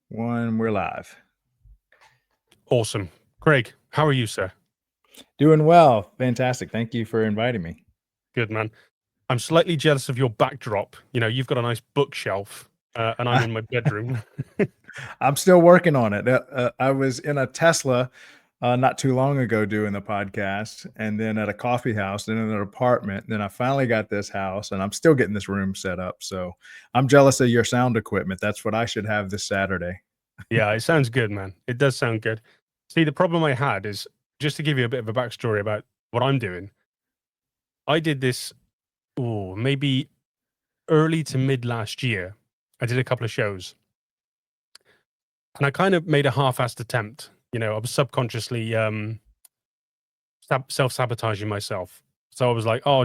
One, we're live. Awesome. Craig, how are you, sir? Doing well. Fantastic. Thank you for inviting me. Good, man. I'm slightly jealous of your backdrop. You know, you've got a nice bookshelf, and I'm in my bedroom. I'm still working on it. I was in a Tesla not too long ago doing the podcast, and then at a coffee house, then in an apartment. Then I finally got this house, and I'm still getting this room set up. So I'm jealous of your sound equipment. That's what I should have this Saturday. Yeah, it sounds good, man. It does sound good. See, the problem I had is, just to give you a bit of a backstory about what I'm doing, I did this, maybe early to mid last year. I did a couple of shows, and I kind of made a half-assed attempt. You know, I was subconsciously self-sabotaging myself. So I was like, oh,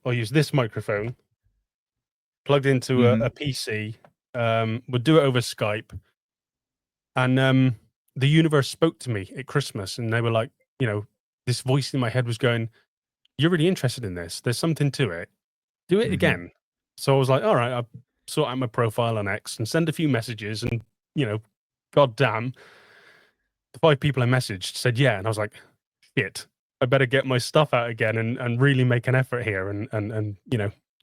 I'll use this microphone plugged into Mhm. a PC, would do it over Skype. And the universe spoke to me at Christmas, and they were like, you know, this voice in my head was going, "You're really interested in this. There's something to it. Do it Mhm. again." So I was like, "All right." I sort out my profile on X and send a few messages, and god damn, the 5 people I messaged said yeah, and I was like, "Shit, I better get my stuff out again and really make an effort here and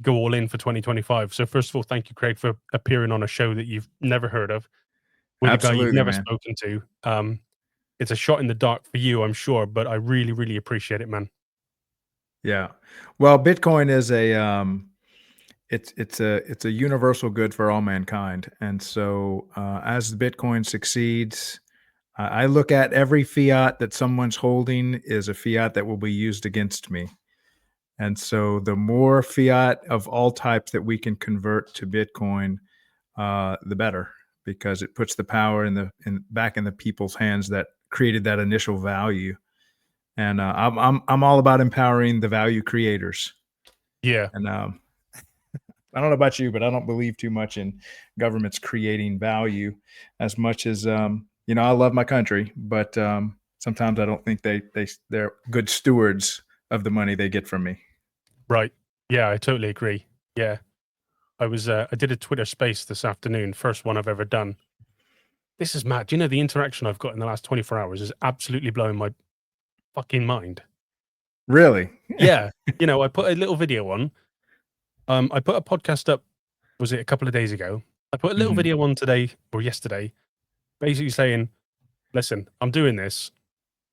go all in for 2025." So first of all, thank you, Craig, for appearing on a show that you've never heard of with a guy you've Absolutely, never man. spoken to. It's a shot in the dark for you, I'm sure, but I really, really appreciate it, man. Yeah. Well, Bitcoin is it's a universal good for all mankind, and so as Bitcoin succeeds, I look at every fiat that someone's holding is a fiat that will be used against me. And so the more fiat of all types that we can convert to Bitcoin, the better, because it puts the power back in the people's hands that created that initial value. And I'm all about empowering the value creators. Yeah. And I don't know about you, but I don't believe too much in governments creating value as much as I love my country, but sometimes I don't think they're good stewards of the money they get from me. Right. Yeah, I totally agree. Yeah. I did a Twitter space this afternoon, first one I've ever done. This is mad. Do you know the interaction I've got in the last 24 hours is absolutely blowing my fucking mind. Really? Yeah. I put a little video on. I put a podcast up, was it a couple of days ago? I put a little Hmm. video on today or yesterday, basically saying, listen, I'm doing this.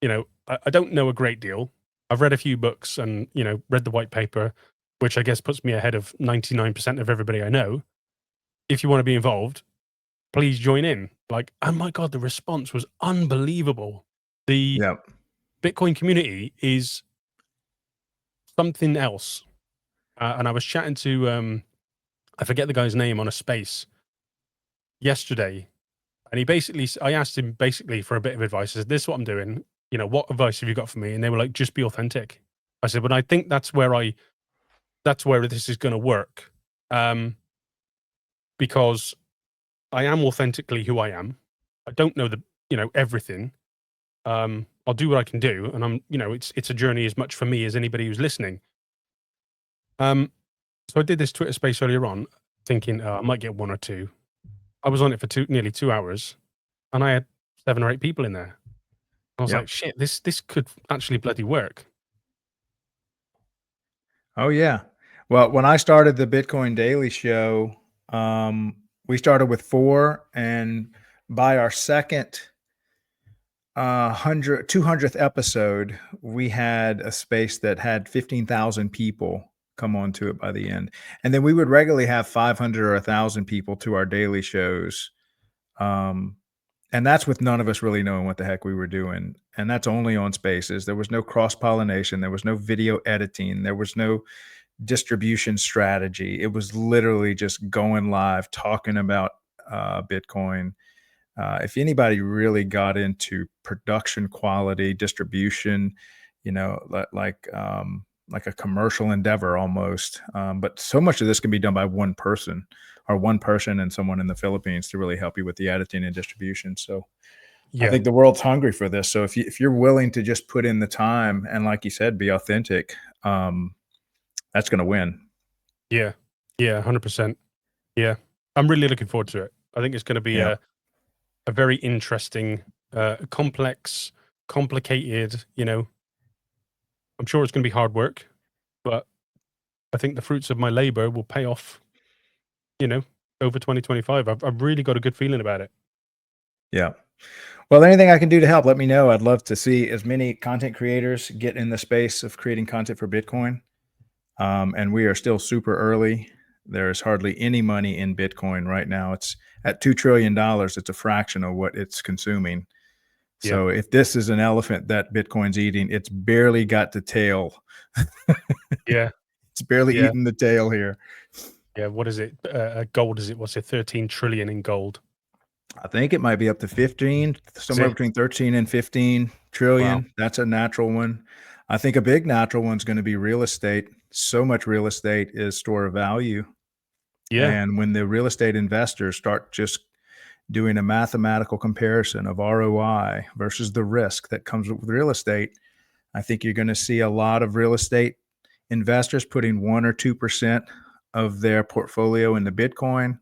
I don't know a great deal. I've read a few books and, read the white paper, which I guess puts me ahead of 99% of everybody I know. If you want to be involved, please join in. Like, oh my God, the response was unbelievable. The Yep. Bitcoin community is something else. And I was chatting to, I forget the guy's name on a space yesterday. And I asked him basically for a bit of advice. I said, this is what I'm doing. What advice have you got for me? And they were like, just be authentic. I said, but I think that's where this is going to work. Because I am authentically who I am. I don't know everything. I'll do what I can do. And it's a journey as much for me as anybody who's listening. So I did this Twitter space earlier on thinking, I might get one or two. I was on it for nearly 2 hours and I had 7 or 8 people in there. I was Yep. like, shit, this could actually bloody work. Oh yeah. Well, when I started the Bitcoin Daily Show, we started with four, and by our second 200th episode, we had a space that had 15,000 people come on to it by the end. And then we would regularly have 500 or 1,000 people to our daily shows. Um, and that's with none of us really knowing what the heck we were doing. And that's only on Spaces. There was no cross pollination. There was no video editing. There was no distribution strategy. It was literally just going live, talking about Bitcoin. If anybody really got into production quality, distribution, like a commercial endeavor almost. But so much of this can be done by one person and someone in the Philippines to really help you with the editing and distribution. So I Yeah. think the world's hungry for this. So if you're willing to just put in the time and, like you said, be authentic, that's going to win. Yeah. 100%. Yeah. I'm really looking forward to it. I think it's going to be Yeah. a very interesting, complex, complicated. I'm sure it's going to be hard work, but I think the fruits of my labor will pay off. Over 2025. I've really got a good feeling about it. Yeah. Well, anything I can do to help, let me know. I'd love to see as many content creators get in the space of creating content for Bitcoin. And we are still super early. There's hardly any money in Bitcoin right now. It's at $2 trillion. It's a fraction of what it's consuming. Yeah. So if this is an elephant that Bitcoin's eating, it's barely got the tail. Yeah. It's barely Yeah. eating the tail here. Yeah. What is it? Gold, is it? What's it? 13 trillion in gold. I think it might be up to 15, somewhere See? between 13 and 15 trillion. Wow. That's a natural one. I think a big natural one's going to be real estate. So much real estate is store of value. Yeah. And when the real estate investors start just doing a mathematical comparison of ROI versus the risk that comes with real estate, I think you're going to see a lot of real estate investors putting 1 or 2% of their portfolio into Bitcoin.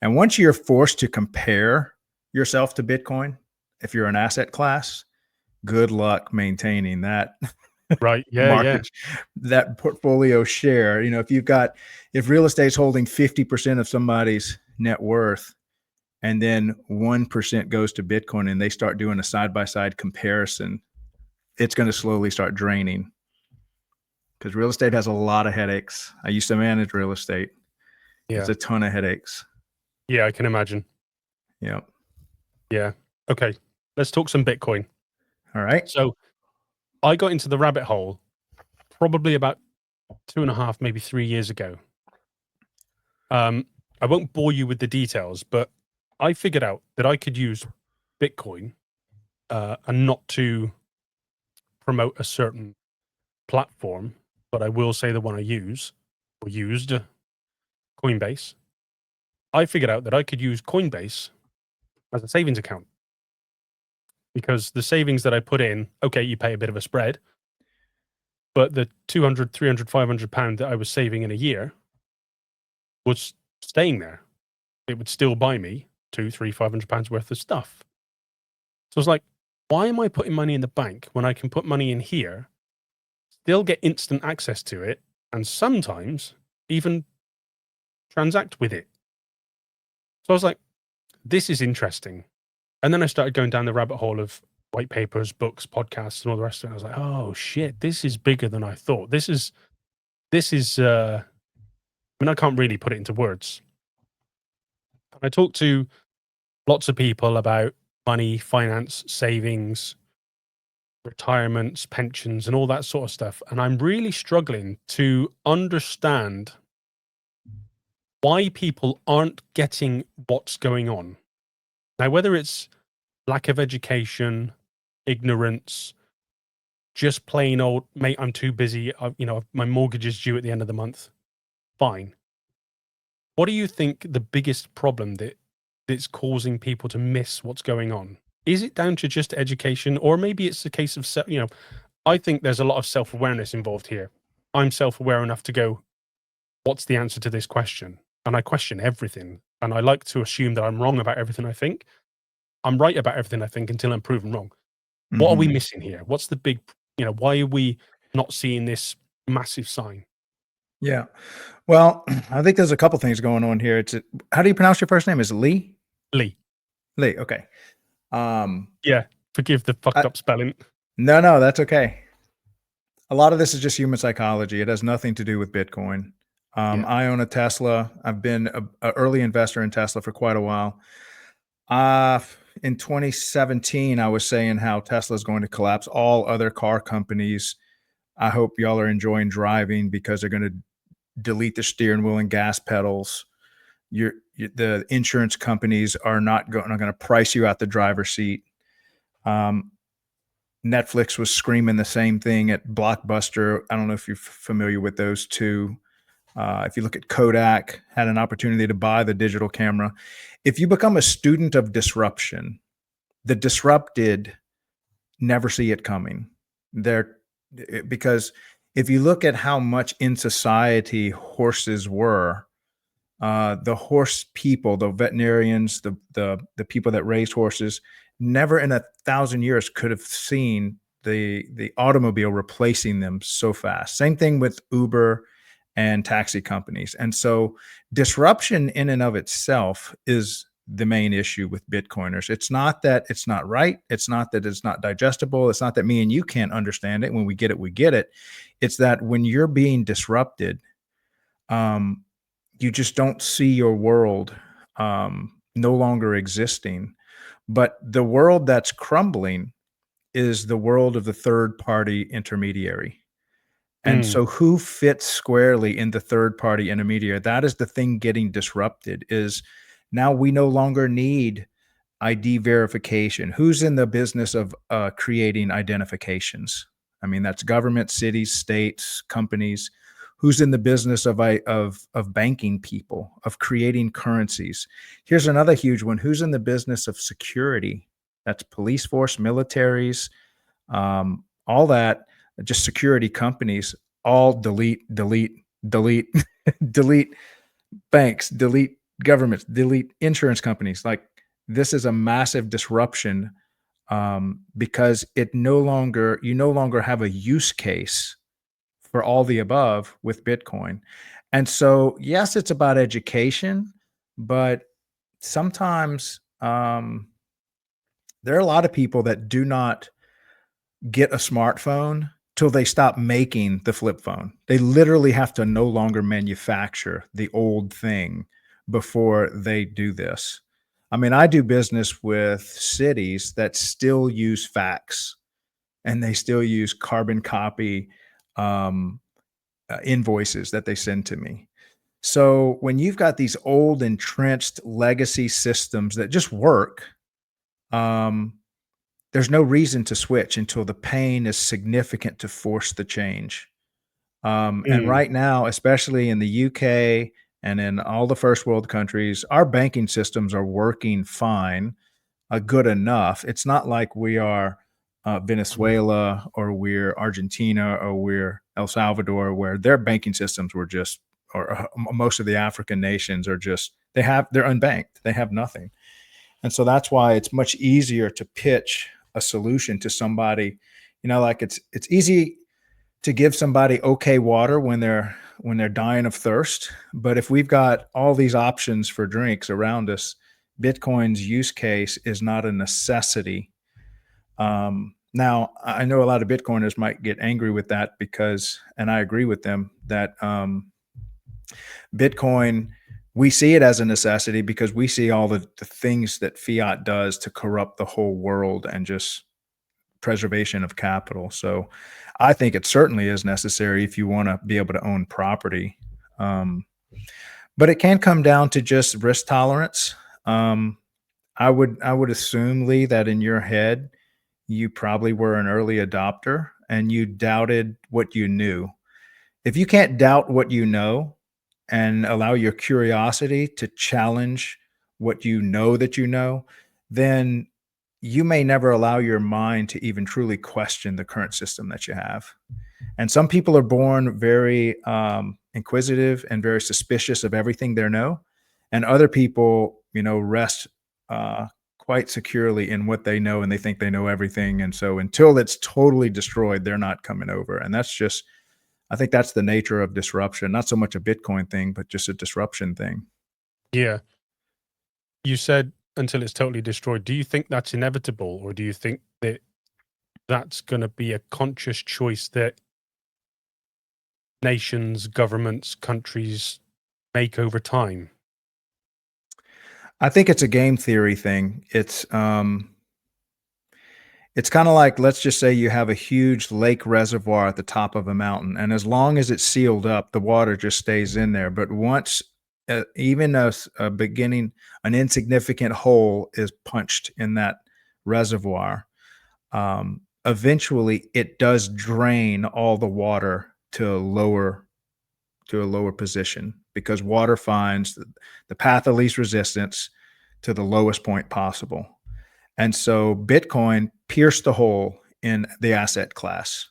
And once you're forced to compare yourself to Bitcoin, if you're an asset class, good luck maintaining that Right. Yeah. Yeah. market, that portfolio share. If real estate's holding 50% of somebody's net worth, and then 1% goes to Bitcoin and they start doing a side-by-side comparison, it's going to slowly start draining, because real estate has a lot of headaches. I used to manage real estate. Yeah. It's a ton of headaches. Yeah. I can imagine. Yeah. Yeah. Okay. Let's talk some Bitcoin. All right. So I got into the rabbit hole probably about 2.5, maybe 3 years ago. I won't bore you with the details, but I figured out that I could use Bitcoin and not to promote a certain platform, but I will say the one I use or used, Coinbase. I figured out that I could use Coinbase as a savings account, because the savings that I put in, okay, you pay a bit of a spread, but the 200, 300, 500 pound that I was saving in a year was staying there. It would still buy me 2, 3, 500 pounds worth of stuff. So I was like, why am I putting money in the bank when I can put money in here, still get instant access to it, and sometimes even transact with it? So I was like, this is interesting. And then I started going down the rabbit hole of white papers, books, podcasts, and all the rest of it. I was like, oh shit, this is bigger than I thought. This is I mean, I can't really put it into words. And I talked to lots of people about money, finance, savings, retirements, pensions, and all that sort of stuff. And I'm really struggling to understand why people aren't getting what's going on. Now, whether it's lack of education, ignorance, just plain old, mate, I'm too busy. My mortgage is due at the end of the month. Fine. What do you think the biggest problem that's causing people to miss what's going on? Is it down to just education, or maybe it's a case of, I think there's a lot of self-awareness involved here. I'm self-aware enough to go, what's the answer to this question? And I question everything. And I like to assume that I'm wrong about everything I think. I'm right about everything I think until I'm proven wrong. What are we missing here? What's the big, why are we not seeing this massive sign? Yeah. Well, I think there's a couple things going on here. How do you pronounce your first name? Is it Lee? Lee. Lee. Okay. Yeah. Forgive the fucked up spelling. No, that's okay. A lot of this is just human psychology. It has nothing to do with Bitcoin. Yeah. I own a Tesla. I've been an early investor in Tesla for quite a while. In 2017, I was saying how Tesla is going to collapse all other car companies. I hope y'all are enjoying driving, because they're going to delete the steering wheel and gas pedals. The insurance companies are not going to price you out the driver's seat. Netflix was screaming the same thing at Blockbuster. I don't know if you're familiar with those two. If you look at Kodak, had an opportunity to buy the digital camera. If you become a student of disruption, the disrupted never see it coming. Because if you look at how much in society horses were, the horse people, the veterinarians, the people that raise horses, never in 1,000 years could have seen the automobile replacing them so fast. Same thing with Uber and taxi companies. And so disruption in and of itself is the main issue with Bitcoiners. It's not that it's not right. It's not that it's not digestible. It's not that me and you can't understand it. When we get it, we get it. It's that when you're being disrupted, um, you just don't see your world no longer existing. But the world that's crumbling is the world of the third party intermediary. And Mm, so who fits squarely in the third party intermediary? That is the thing getting disrupted is now we no longer need ID verification. Who's in the business of creating identifications? I mean, that's government, cities, states, companies. Who's in the business of banking people, of creating currencies? Here's another huge one. Who's in the business of security? That's police force, militaries, all that. Just security companies. All delete, delete, delete, delete banks, delete governments, delete insurance companies. Like this is a massive disruption because you no longer have a use case for all the above with Bitcoin. And so, yes, it's about education, but sometimes there are a lot of people that do not get a smartphone till they stop making the flip phone. They literally have to no longer manufacture the old thing before they do this. I mean, I do business with cities that still use fax and they still use carbon copy um, invoices that they send to me. So when you've got these old entrenched legacy systems that just work, um, there's no reason to switch until the pain is significant to force the change. And mm, right now, especially in the UK and in all the first world countries, our banking systems are working fine, good enough. It's not like we are Venezuela or we're Argentina or we're El Salvador, where their banking systems were just, or most of the African nations are just, they're unbanked. They have nothing. And so that's why it's much easier to pitch a solution to somebody. Like it's easy to give somebody okay water when they're dying of thirst. But if we've got all these options for drinks around us, Bitcoin's use case is not a necessity. Now, I know a lot of Bitcoiners might get angry with that because, and I agree with them, that Bitcoin, we see it as a necessity because we see all the things that fiat does to corrupt the whole world and just preservation of capital. So I think it certainly is necessary if you want to be able to own property. Um, but it can come down to just risk tolerance. Um, I would assume, Lee, that in your head, you probably were an early adopter and you doubted what you knew. If you can't doubt what you know and allow your curiosity to challenge what you know that you know, then you may never allow your mind to even truly question the current system that you have. And some people are born very inquisitive and very suspicious of everything they know, and other people, rest uh, quite securely in what they know, and they think they know everything. And so, until it's totally destroyed, they're not coming over. And that's just, I think that's the nature of disruption. Not so much a Bitcoin thing, but just a disruption thing. yeah. You said until it's totally destroyed. Do you think that's inevitable, or do you think that that's going to be a conscious choice that nations, governments, countries make over time? I think it's a game theory thing. It's kinda like, let's just say you have a huge lake reservoir at the top of a mountain, and as long as it's sealed up, the water just stays in there, but once, even a beginning an insignificant hole is punched in that reservoir, eventually, it does drain all the water to a lower position because water finds the path of least resistance to the lowest point possible. And so Bitcoin pierced the hole in the asset class.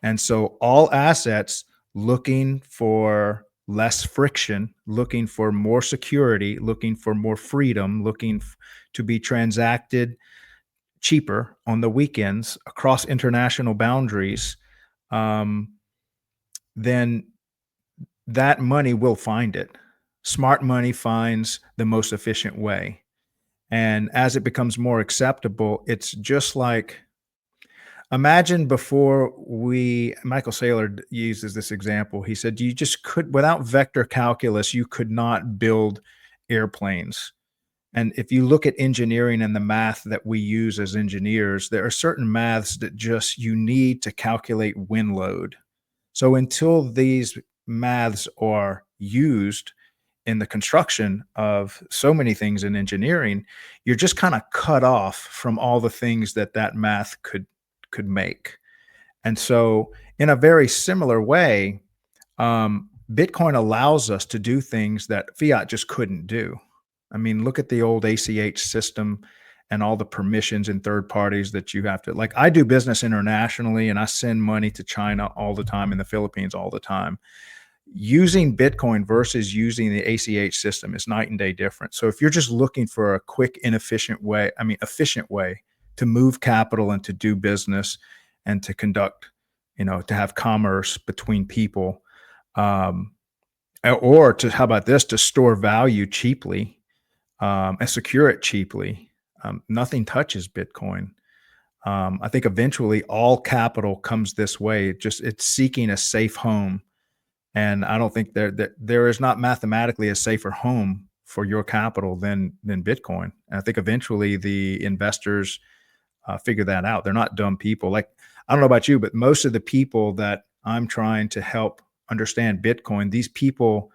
And so all assets looking for less friction, looking for more security, looking for more freedom, looking to be transacted cheaper on the weekends across international boundaries, um, then that money will find it. Smart money finds the most efficient way. And as it becomes more acceptable, it's just like imagine before Michael Saylor uses this example. He said, you just could, without vector calculus, you could not build airplanes. And if you look at engineering and the math that we use as engineers, there are certain maths that just you need to calculate wind load. So until these maths are used in the construction of so many things in engineering, you're just kind of cut off from all the things that that math could make. And so, in a very similar way, Bitcoin allows us to do things that fiat just couldn't do. I mean, look at the old ACH system and all the permissions and third parties that you have to like. I do business internationally and I send money to China all the time and the Philippines all the time. Using Bitcoin versus using the ACH system is night and day different. So if you're just looking for a quick, efficient way to move capital and to do business and to conduct, to have commerce between people, um, or to, how about this, to store value cheaply, and secure it cheaply. Nothing touches Bitcoin. I think eventually all capital comes this way. It's seeking a safe home, and I don't think there is not mathematically a safer home for your capital than Bitcoin. And I think eventually the investors figure that out. They're not dumb people. Like, I don't know about you, but most of the people that I'm trying to help understand Bitcoin, these people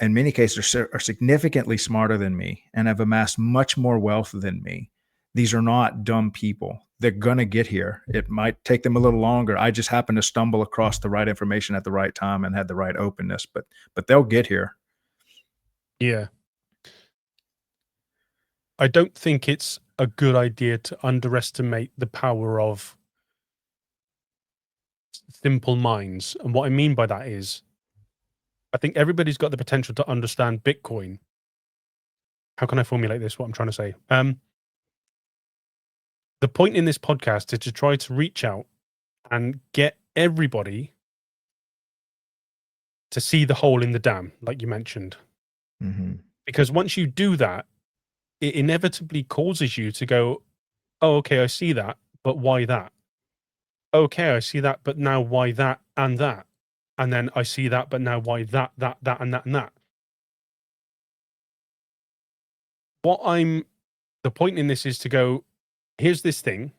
in many cases are significantly smarter than me and have amassed much more wealth than me. These are not dumb people. They're going to get here. It might take them a little longer. I just happened to stumble across the right information at the right time and had the right openness, but they'll get here. Yeah. I don't think it's a good idea to underestimate the power of simple minds. And what I mean by that is, I think everybody's got the potential to understand Bitcoin. How can I formulate this? What I'm trying to say. The point in this podcast is to try to reach out and get everybody to see the hole in the dam, like you mentioned. Mm-hmm. Because once you do that, it inevitably causes you to go, oh, okay, I see that, but why that? Okay, I see that, but now why that and that? And then I see that, but now why that, and that, and that? The point in this is to go, here's this thing.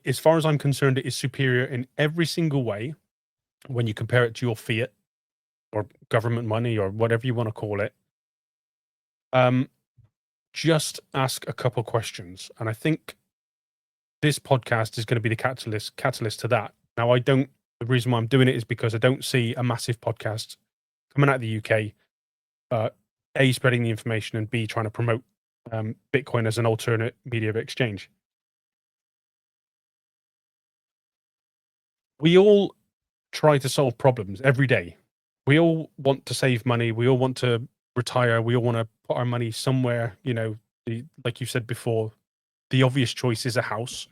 As far as I'm concerned, it is superior in every single way when you compare it to your fiat or government money or whatever you want to call it. Just ask a couple questions. And I think this podcast is going to be the catalyst to that. Now, the reason why I'm doing it is because I don't see a massive podcast coming out of the UK, A, spreading the information, and B, trying to promote Bitcoin as an alternate media of exchange. We all try to solve problems every day. We all want to save money. We all want to retire. We all want to put our money somewhere. Like you said before, the obvious choice is a house.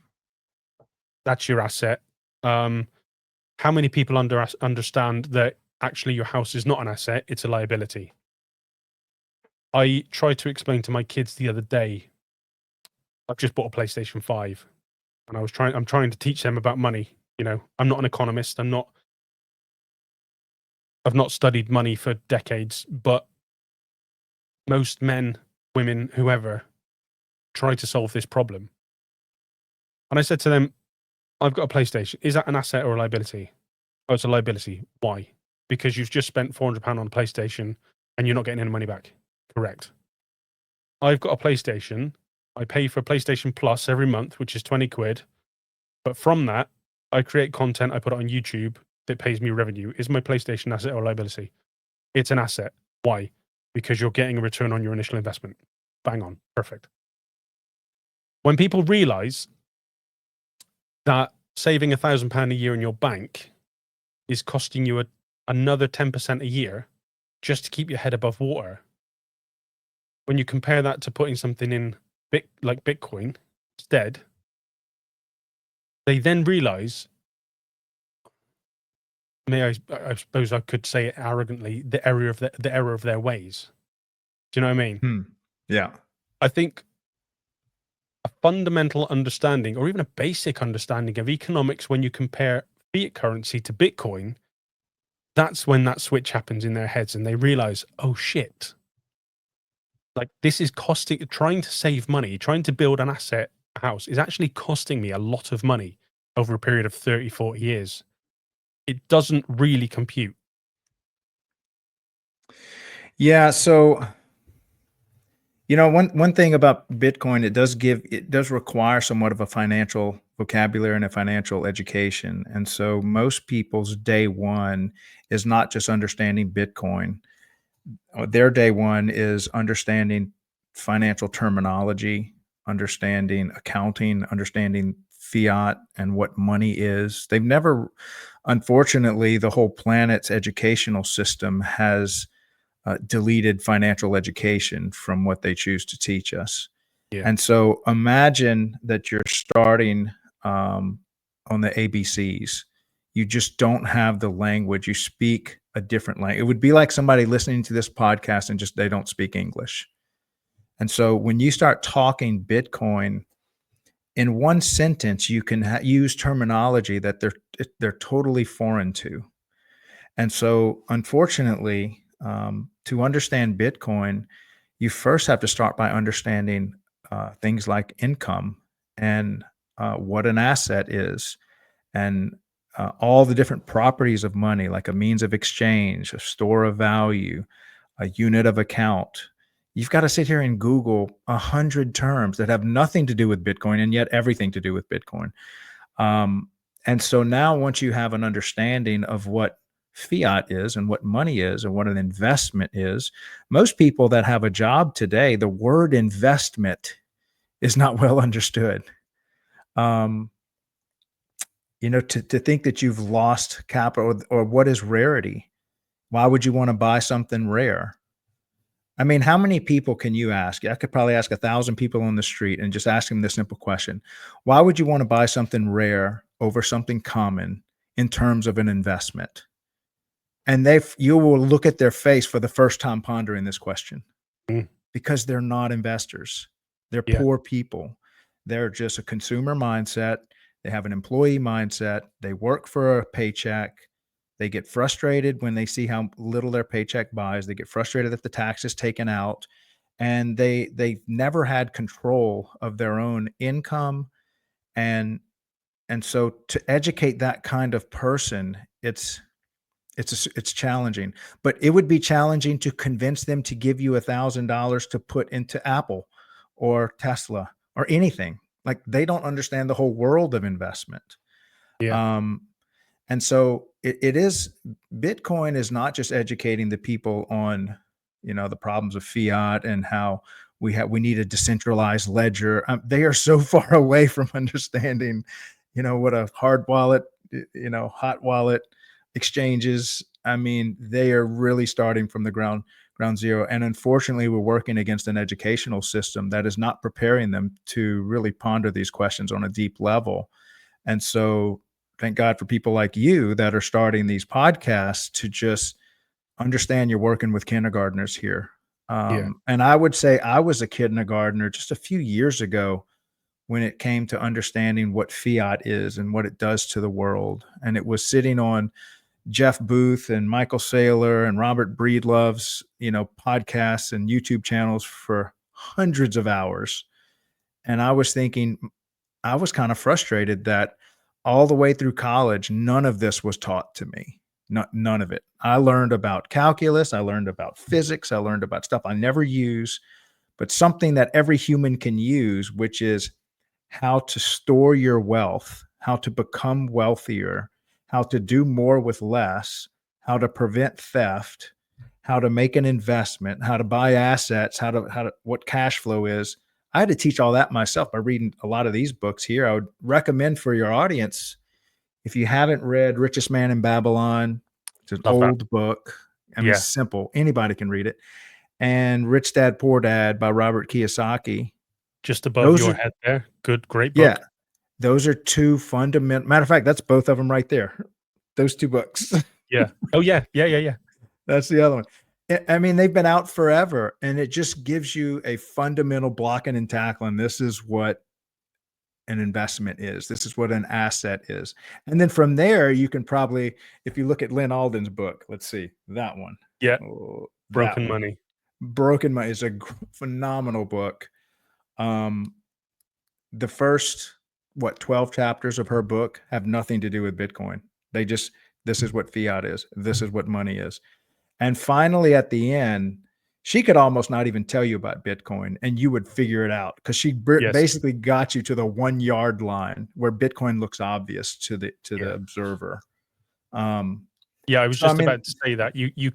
That's your asset. How many people understand that actually your house is not an asset, it's a liability? I tried to explain to my kids the other day, I've just bought a PlayStation 5 and I'm trying to teach them about money. I'm not an economist. I've not studied money for decades, but most men, women, whoever try to solve this problem. And I said to them, I've got a PlayStation. Is that an asset or a liability? Oh, it's a liability. Why? Because you've just spent £400 on a PlayStation and you're not getting any money back. Correct. I've got a PlayStation. I pay for PlayStation Plus every month, which is 20 quid. But from that, I create content. I put it on YouTube that pays me revenue. Is my PlayStation asset or liability? It's an asset. Why? Because you're getting a return on your initial investment. Bang on. Perfect. When people realize that saving £1,000 a year in your bank is costing you another 10% a year just to keep your head above water. When you compare that to putting something in like Bitcoin instead, they then realize, I suppose I could say it arrogantly, the error of their ways. Do you know what I mean? Yeah. I think a fundamental understanding, or even a basic understanding of economics, when you compare fiat currency to Bitcoin, that's when that switch happens in their heads and they realize, oh shit, like this is costing, trying to save money, trying to build an asset house is actually costing me a lot of money over a period of 30, 40 years. It doesn't really compute. Yeah. So, one thing about Bitcoin, it does require somewhat of a financial vocabulary and a financial education. And so most people's day one is not just understanding Bitcoin. Their day one is understanding financial terminology, understanding accounting, understanding fiat and what money is. They've never, unfortunately, the whole planet's educational system has deleted financial education from what they choose to teach us. Yeah. And so imagine that you're starting um, on the ABCs. You just don't have the language. You speak a different language. It would be like somebody listening to this podcast and just they don't speak English. And so when you start talking Bitcoin in one sentence, you can use terminology that they're totally foreign to. And so, unfortunately, to understand Bitcoin, you first have to start by understanding things like income and what an asset is, and all the different properties of money, like a means of exchange, a store of value, a unit of account. You've got to sit here and Google 100 terms that have nothing to do with Bitcoin and yet everything to do with Bitcoin. Um, and so now, once you have an understanding of what fiat is and what money is and what an investment is, most people that have a job today, the word investment is not well understood. Um, to think that you've lost capital, or what is rarity? Why would you want to buy something rare? I mean, how many people can you ask? I could probably ask 1,000 people on the street and just ask them this simple question. Why would you want to buy something rare over something common in terms of an investment? And you will look at their face for the first time pondering this question, Mm. because they're not investors. They're Yeah. poor people. They're just a consumer mindset. They have an employee mindset. They work for a paycheck. They get frustrated when they see how little their paycheck buys. They get frustrated if the tax is taken out, and they've never had control of their own income. And and so to educate that kind of person, it's challenging. But it would be challenging to convince them to give you $1,000 to put into Apple or Tesla or anything. Like, they don't understand the whole world of investment. Yeah. Um, and so it is, Bitcoin is not just educating the people on, the problems of fiat and how we need a decentralized ledger. They are so far away from understanding, what a hard wallet, hot wallet exchanges. I mean, they are really starting from the ground zero. And unfortunately, we're working against an educational system that is not preparing them to really ponder these questions on a deep level. And so, thank God for people like you that are starting these podcasts to just understand you're working with kindergartners here. Yeah. And I would say I was a kindergartner just a few years ago when it came to understanding what fiat is and what it does to the world. And it was sitting on Jeff Booth and Michael Saylor and Robert Breedlove's, podcasts and YouTube channels for hundreds of hours. And I was thinking, I was kind of frustrated that all the way through college, none of this was taught to me. None of it. I learned about calculus. I learned about physics. I learned about stuff I never use, but something that every human can use, which is how to store your wealth, how to become wealthier, how to do more with less, how to prevent theft, how to make an investment, how to buy assets, what cash flow is. I had to teach all that myself by reading a lot of these books here. I would recommend for your audience, if you haven't read Richest Man in Babylon, it's It's an Love that. old book. I mean, Yeah. simple. Anybody can read it. And Rich Dad Poor Dad by Robert Kiyosaki. Just above Those your are head there. Good, great yeah, book. those are two fundamental matter of fact, that's both of them right there. Those 2 books. Yeah. Oh, yeah. Yeah, yeah, yeah. That's the other one. I mean, they've been out forever, and it just gives you a fundamental blocking and tackling. This is what an investment is. This is what an asset is. And then from there, you can probably, if you look at Lynn Alden's book, let's see, that one. Yeah. Oh, that Broken one. Money. Broken Money is a phenomenal book. Um, the first, what, 12 chapters of her book have nothing to do with Bitcoin. They just, this is what fiat is. This is what money is. And finally, at the end, she could almost not even tell you about Bitcoin and you would figure it out because she Yes. basically got you to the 1 yard line where Bitcoin looks obvious to the Yeah. observer. Um, Yeah, I was so I just mean, about to say that. You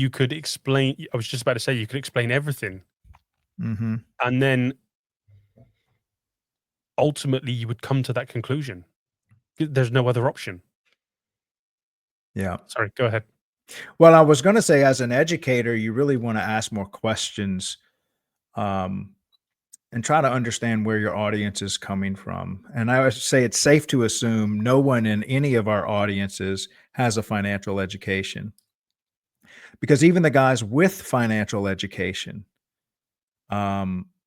could explain I was just about to say you could explain everything, mhm, and then ultimately you would come to that conclusion. There's no other option. yeah. Sorry, go ahead. Well, I was going to say, as an educator, you really want to ask more questions, um, and try to understand where your audience is coming from. And I would say it's safe to assume no one in any of our audiences has a financial education, because even the guys with financial education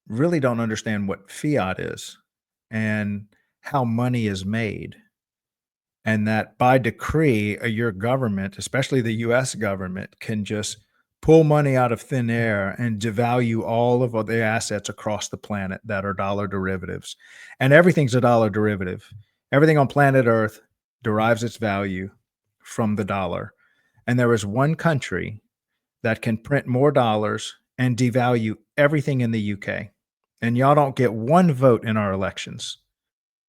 really don't understand what fiat is and how money is made. And that by decree, your government, especially the US government, can just pull money out of thin air and devalue all of the assets across the planet that are dollar derivatives. And everything's a dollar derivative. Everything on planet Earth derives its value from the dollar. And there is one country that can print more dollars and devalue everything in the UK. And y'all don't get one vote in our elections.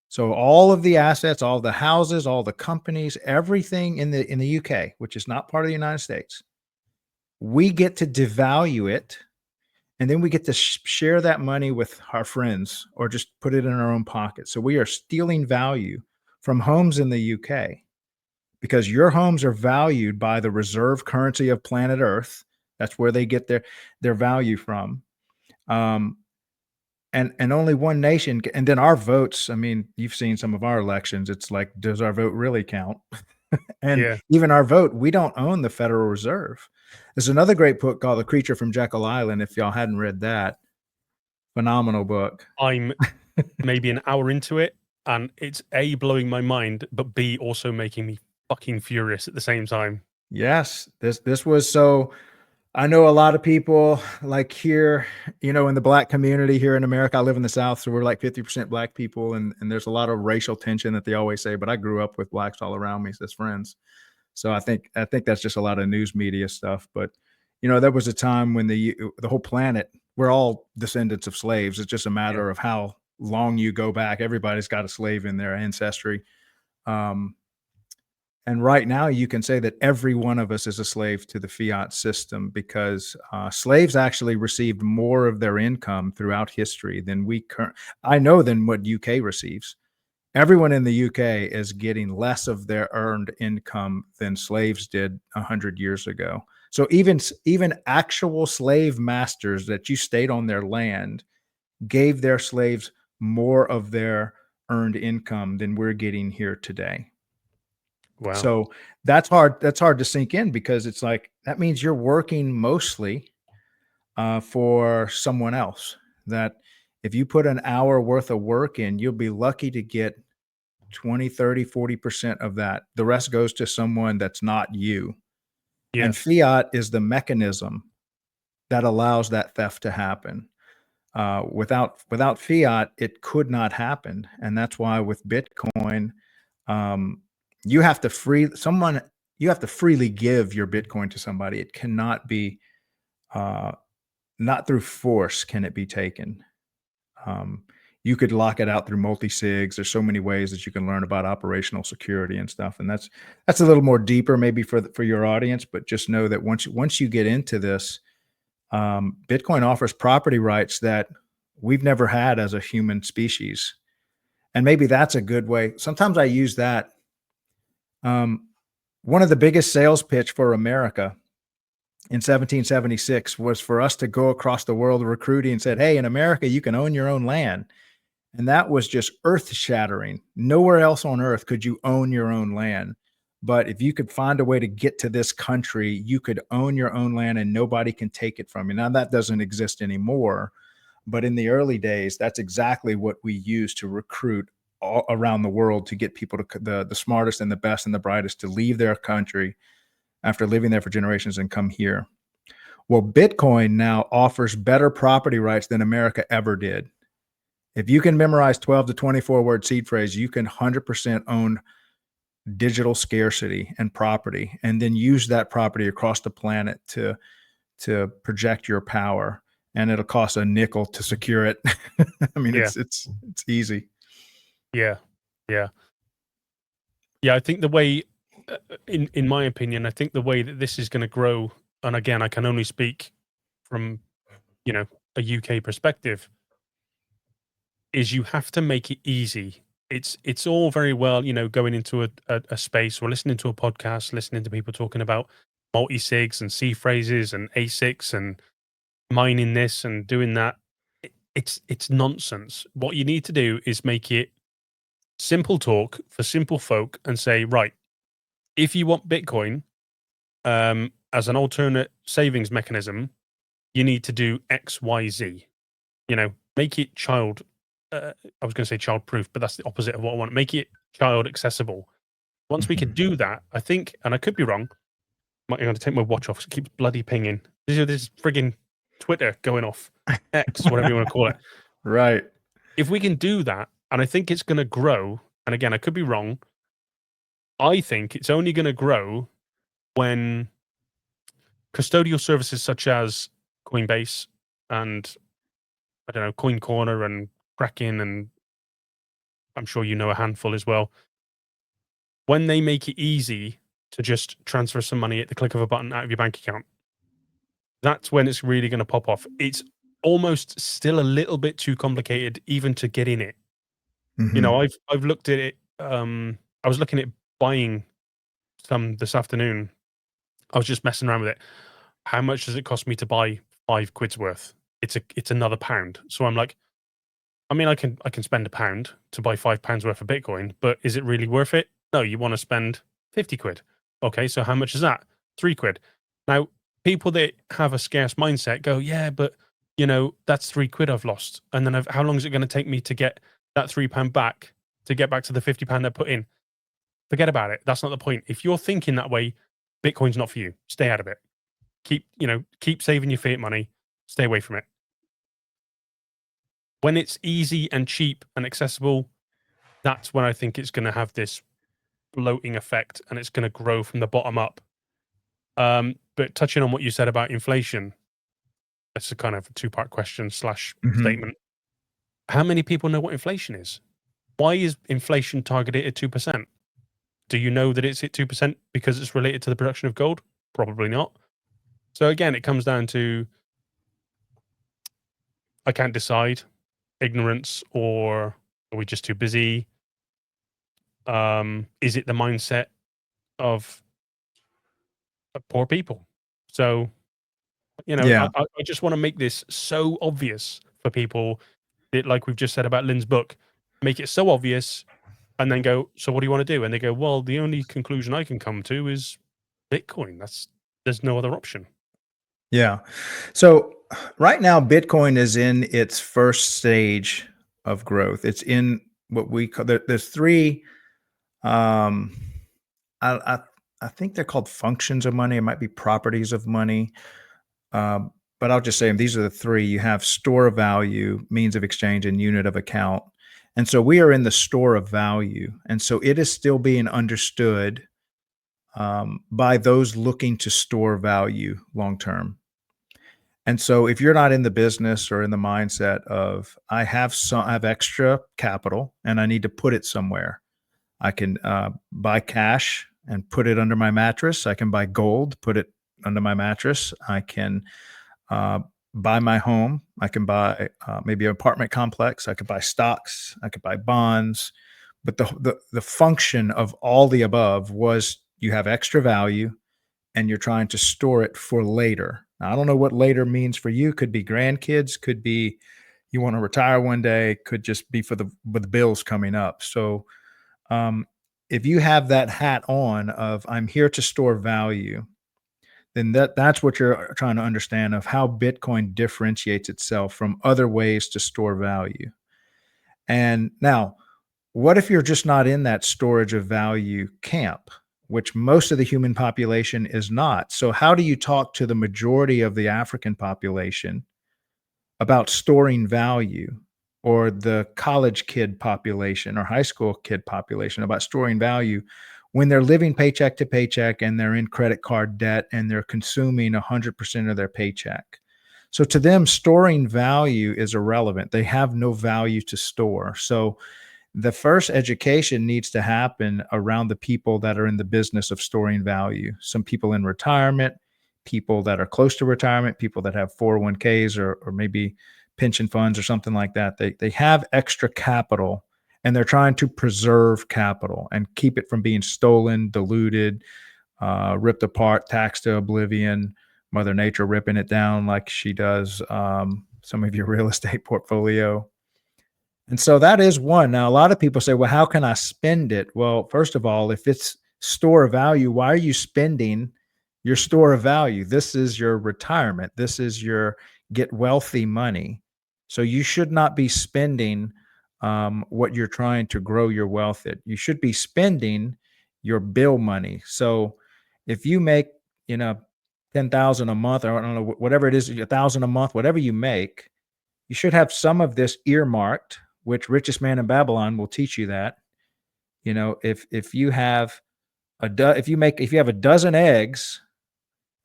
So all of the assets, all the houses, all the companies, everything in the UK, which is not part of the United States, we get to devalue it, and then we get to share that money with our friends or just put it in our own pocket. So we are stealing value from homes in the UK because your homes are valued by the reserve currency of planet Earth. That's where they get their value from. Um, and only one nation and then our votes, I mean, you've seen some of our elections, it's like, does our vote really count? And Yeah. even our vote, we don't own the Federal Reserve. There's another great book called The Creature from Jekyll Island, if y'all hadn't read that. Phenomenal book. I'm maybe an hour into it, and it's A, blowing my mind, but B, also making me fucking furious at the same time. Yes, this was so I know a lot of people like here, in the black community here in America. I live in the South, so we're like 50% black people, and there's a lot of racial tension that they always say. But I grew up with blacks all around me as friends, so I think that's just a lot of news media stuff. But there was a time when the whole planet, we're all descendants of slaves. It's just a Yeah. matter of how long you go back. Everybody's got a slave in their ancestry. Um, and right now, you can say that every one of us is a slave to the fiat system because slaves actually received more of their income throughout history than I know than what UK receives. Everyone in the UK is getting less of their earned income than slaves did 100 years ago. So even actual slave masters that you stayed on their land gave their slaves more of their earned income than we're getting here today. Wow. So that's hard to sink in because it's like that means you're working mostly for someone else. That if you put an hour worth of work in, you'll be lucky to get 20, 30, 40% of that. The rest goes to someone that's not you. And Yes. fiat is the mechanism that allows that theft to happen. Without fiat, it could not happen. And that's why with Bitcoin, um, you have to freely give your Bitcoin to somebody. It cannot be uh, not through force can it be taken. Um, you could lock it out through multi-sigs. There's so many ways that you can learn about operational security and stuff, and that's a little more deeper maybe for your audience. But just know that once you get into this, Bitcoin offers property rights that we've never had as a human species, and maybe that's a good way. Sometimes I use that. Um, one of the biggest sales pitch for America in 1776 was for us to go across the world recruiting and said, hey, in America, you can own your own land. And that was just earth shattering. Nowhere else on earth could you own your own land. But if you could find a way to get to this country, you could own your own land and nobody can take it from you. Now, that doesn't exist anymore. But in the early days, that's exactly what we used to recruit all around the world to get people to the smartest and the best and the brightest to leave their country after living there for generations and come here. Well, Bitcoin now offers better property rights than America ever did. If you can memorize 12 to 24 word seed phrase, you can 100% own digital scarcity and property, and then use that property across the planet to project your power. And it'll cost a nickel to secure it. I mean, Yeah. it's easy. Yeah. Yeah. Yeah. I think the way, in my opinion, I think the way that this is going to grow, and again, I can only speak from, a UK perspective, is you have to make it easy. It's all very well, going into a space or listening to a podcast, listening to people talking about multi-sigs and C phrases and ASICs and mining this and doing that. It's nonsense. What you need to do is make it simple talk for simple folk and say, right, if you want Bitcoin as an alternate savings mechanism, you need to do X, Y, Z. Make it child. I was going to say child proof, but that's the opposite of what I want. Make it child accessible. Once we can do that, I think, and I could be wrong. I'm going to take my watch off. It keeps bloody pinging. This is frigging Twitter going off, X, whatever you want to call it. Right. If we can do that, and I think it's going to grow, and again, I could be wrong. I think it's only going to grow when custodial services such as Coinbase and, I don't know, Coin Corner and Kraken, and I'm sure you know a handful as well, when they make it easy to just transfer some money at the click of a button out of your bank account, that's when it's really going to pop off. It's almost still a little bit too complicated even to get in it. Mm-hmm. I've looked at it. I was looking at buying some this afternoon. I was just messing around with it. How much does it cost me to buy £5 worth? It's another pound. So I'm like, I mean, I can spend £1 to buy £5 worth of Bitcoin, but is it really worth it? No, you want to spend £50. Okay, so how much is that? £3. Now, people that have a scarce mindset go, yeah, but that's £3 I've lost, and then how long is it going to take me to get that £3 back to get back to the £50 I put in? Forget about it. That's not the point. If you're thinking that way, Bitcoin's not for you. Stay out of it. Keep saving your fiat money. Stay away from it. When it's easy and cheap and accessible, that's when I think it's going to have this bloating effect and it's going to grow from the bottom up. But touching on what you said about inflation, that's a kind of a two-part question / statement. How many people know what inflation is? Why is inflation targeted at 2%? Do you know that it's at 2% because it's related to the production of gold? Probably not. So again, it comes down to, I can't decide, ignorance, or are we just too busy? Is it the mindset of poor people? So, Yeah. I just want to make this so obvious for people that, like we've just said about Lynn's book, make it so obvious and then go, so what do you want to do? And they go, well, the only conclusion I can come to is Bitcoin. There's no other option. Yeah. So right now, Bitcoin is in its first stage of growth. It's in what we call there's three. Um, I think they're called functions of money. It might be properties of money. But I'll just say these are the three. You have store of value, means of exchange, and unit of account. And so we are in the store of value. And so it is still being understood by those looking to store value long term. And so if you're not in the business or in the mindset of I have extra capital and I need to put it somewhere, I can buy cash and put it under my mattress. I can buy gold, put it under my mattress. I can buy my home. I can buy maybe an apartment complex. I could buy stocks. I could buy bonds. But the function of all the above was you have extra value, and you're trying to store it for later. Now, I don't know what later means for you. Could be grandkids, could be you want to retire one day, could just be for the with the bills coming up. So um, if you have that hat on of I'm here to store value, then that's what you're trying to understand of how Bitcoin differentiates itself from other ways to store value. And now, what if you're just not in that storage of value camp, which most of the human population is not? So, how do you talk to the majority of the African population about storing value, or the college kid population or high school kid population about storing value when they're living paycheck to paycheck and they're in credit card debt and they're consuming 100% of their paycheck? So to them, storing value is irrelevant. They have no value to store. So the first education needs to happen around the people that are in the business of storing value. Some people in retirement, people that are close to retirement, people that have 401ks or maybe pension funds or something like that. They have extra capital and they're trying to preserve capital and keep it from being stolen, diluted, ripped apart, taxed to oblivion, Mother Nature ripping it down like she does some of your real estate portfolio. And so that is one. Now, a lot of people say, well, how can I spend it? Well, first of all, if it's store of value, why are you spending your store of value? This is your retirement. This is your get wealthy money. So you should not be spending what you're trying to grow your wealth at. You should be spending your bill money. So if you make, you know, 10,000 a month, or I don't know, whatever it is, 1,000 a month, whatever you make, you should have some of this earmarked, which Richest Man in Babylon will teach you that. You know, if you have if you have a dozen eggs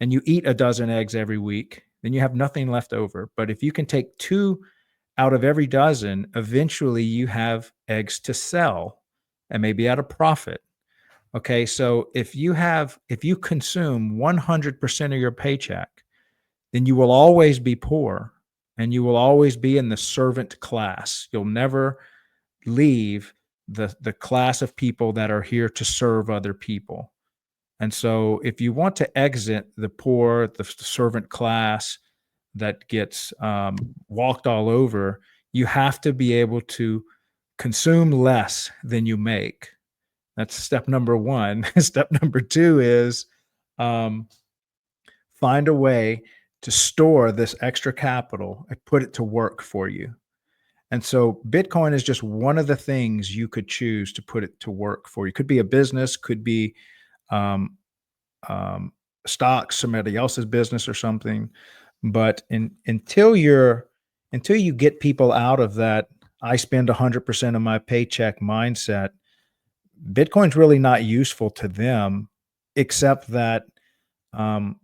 and you eat a dozen eggs every week, then you have nothing left over. But if you can take two out of every dozen, eventually you have eggs to sell and maybe at a profit. Okay, so if you consume 100% of your paycheck, then you will always be poor and you will always be in the servant class. You'll never leave the class of people that are here to serve other people. And so if you want to exit the poor, the servant class that gets walked all over, you have to be able to consume less than you make. That's step number one. Step number two is um, find a way to store this extra capital and put it to work for you. And so Bitcoin is just one of the things you could choose to put it to work for you. Could be a business, could be um, um, stocks, somebody else's business or something. But until you get people out of that, I spend 100% of my paycheck mindset, Bitcoin's really not useful to them, except that um,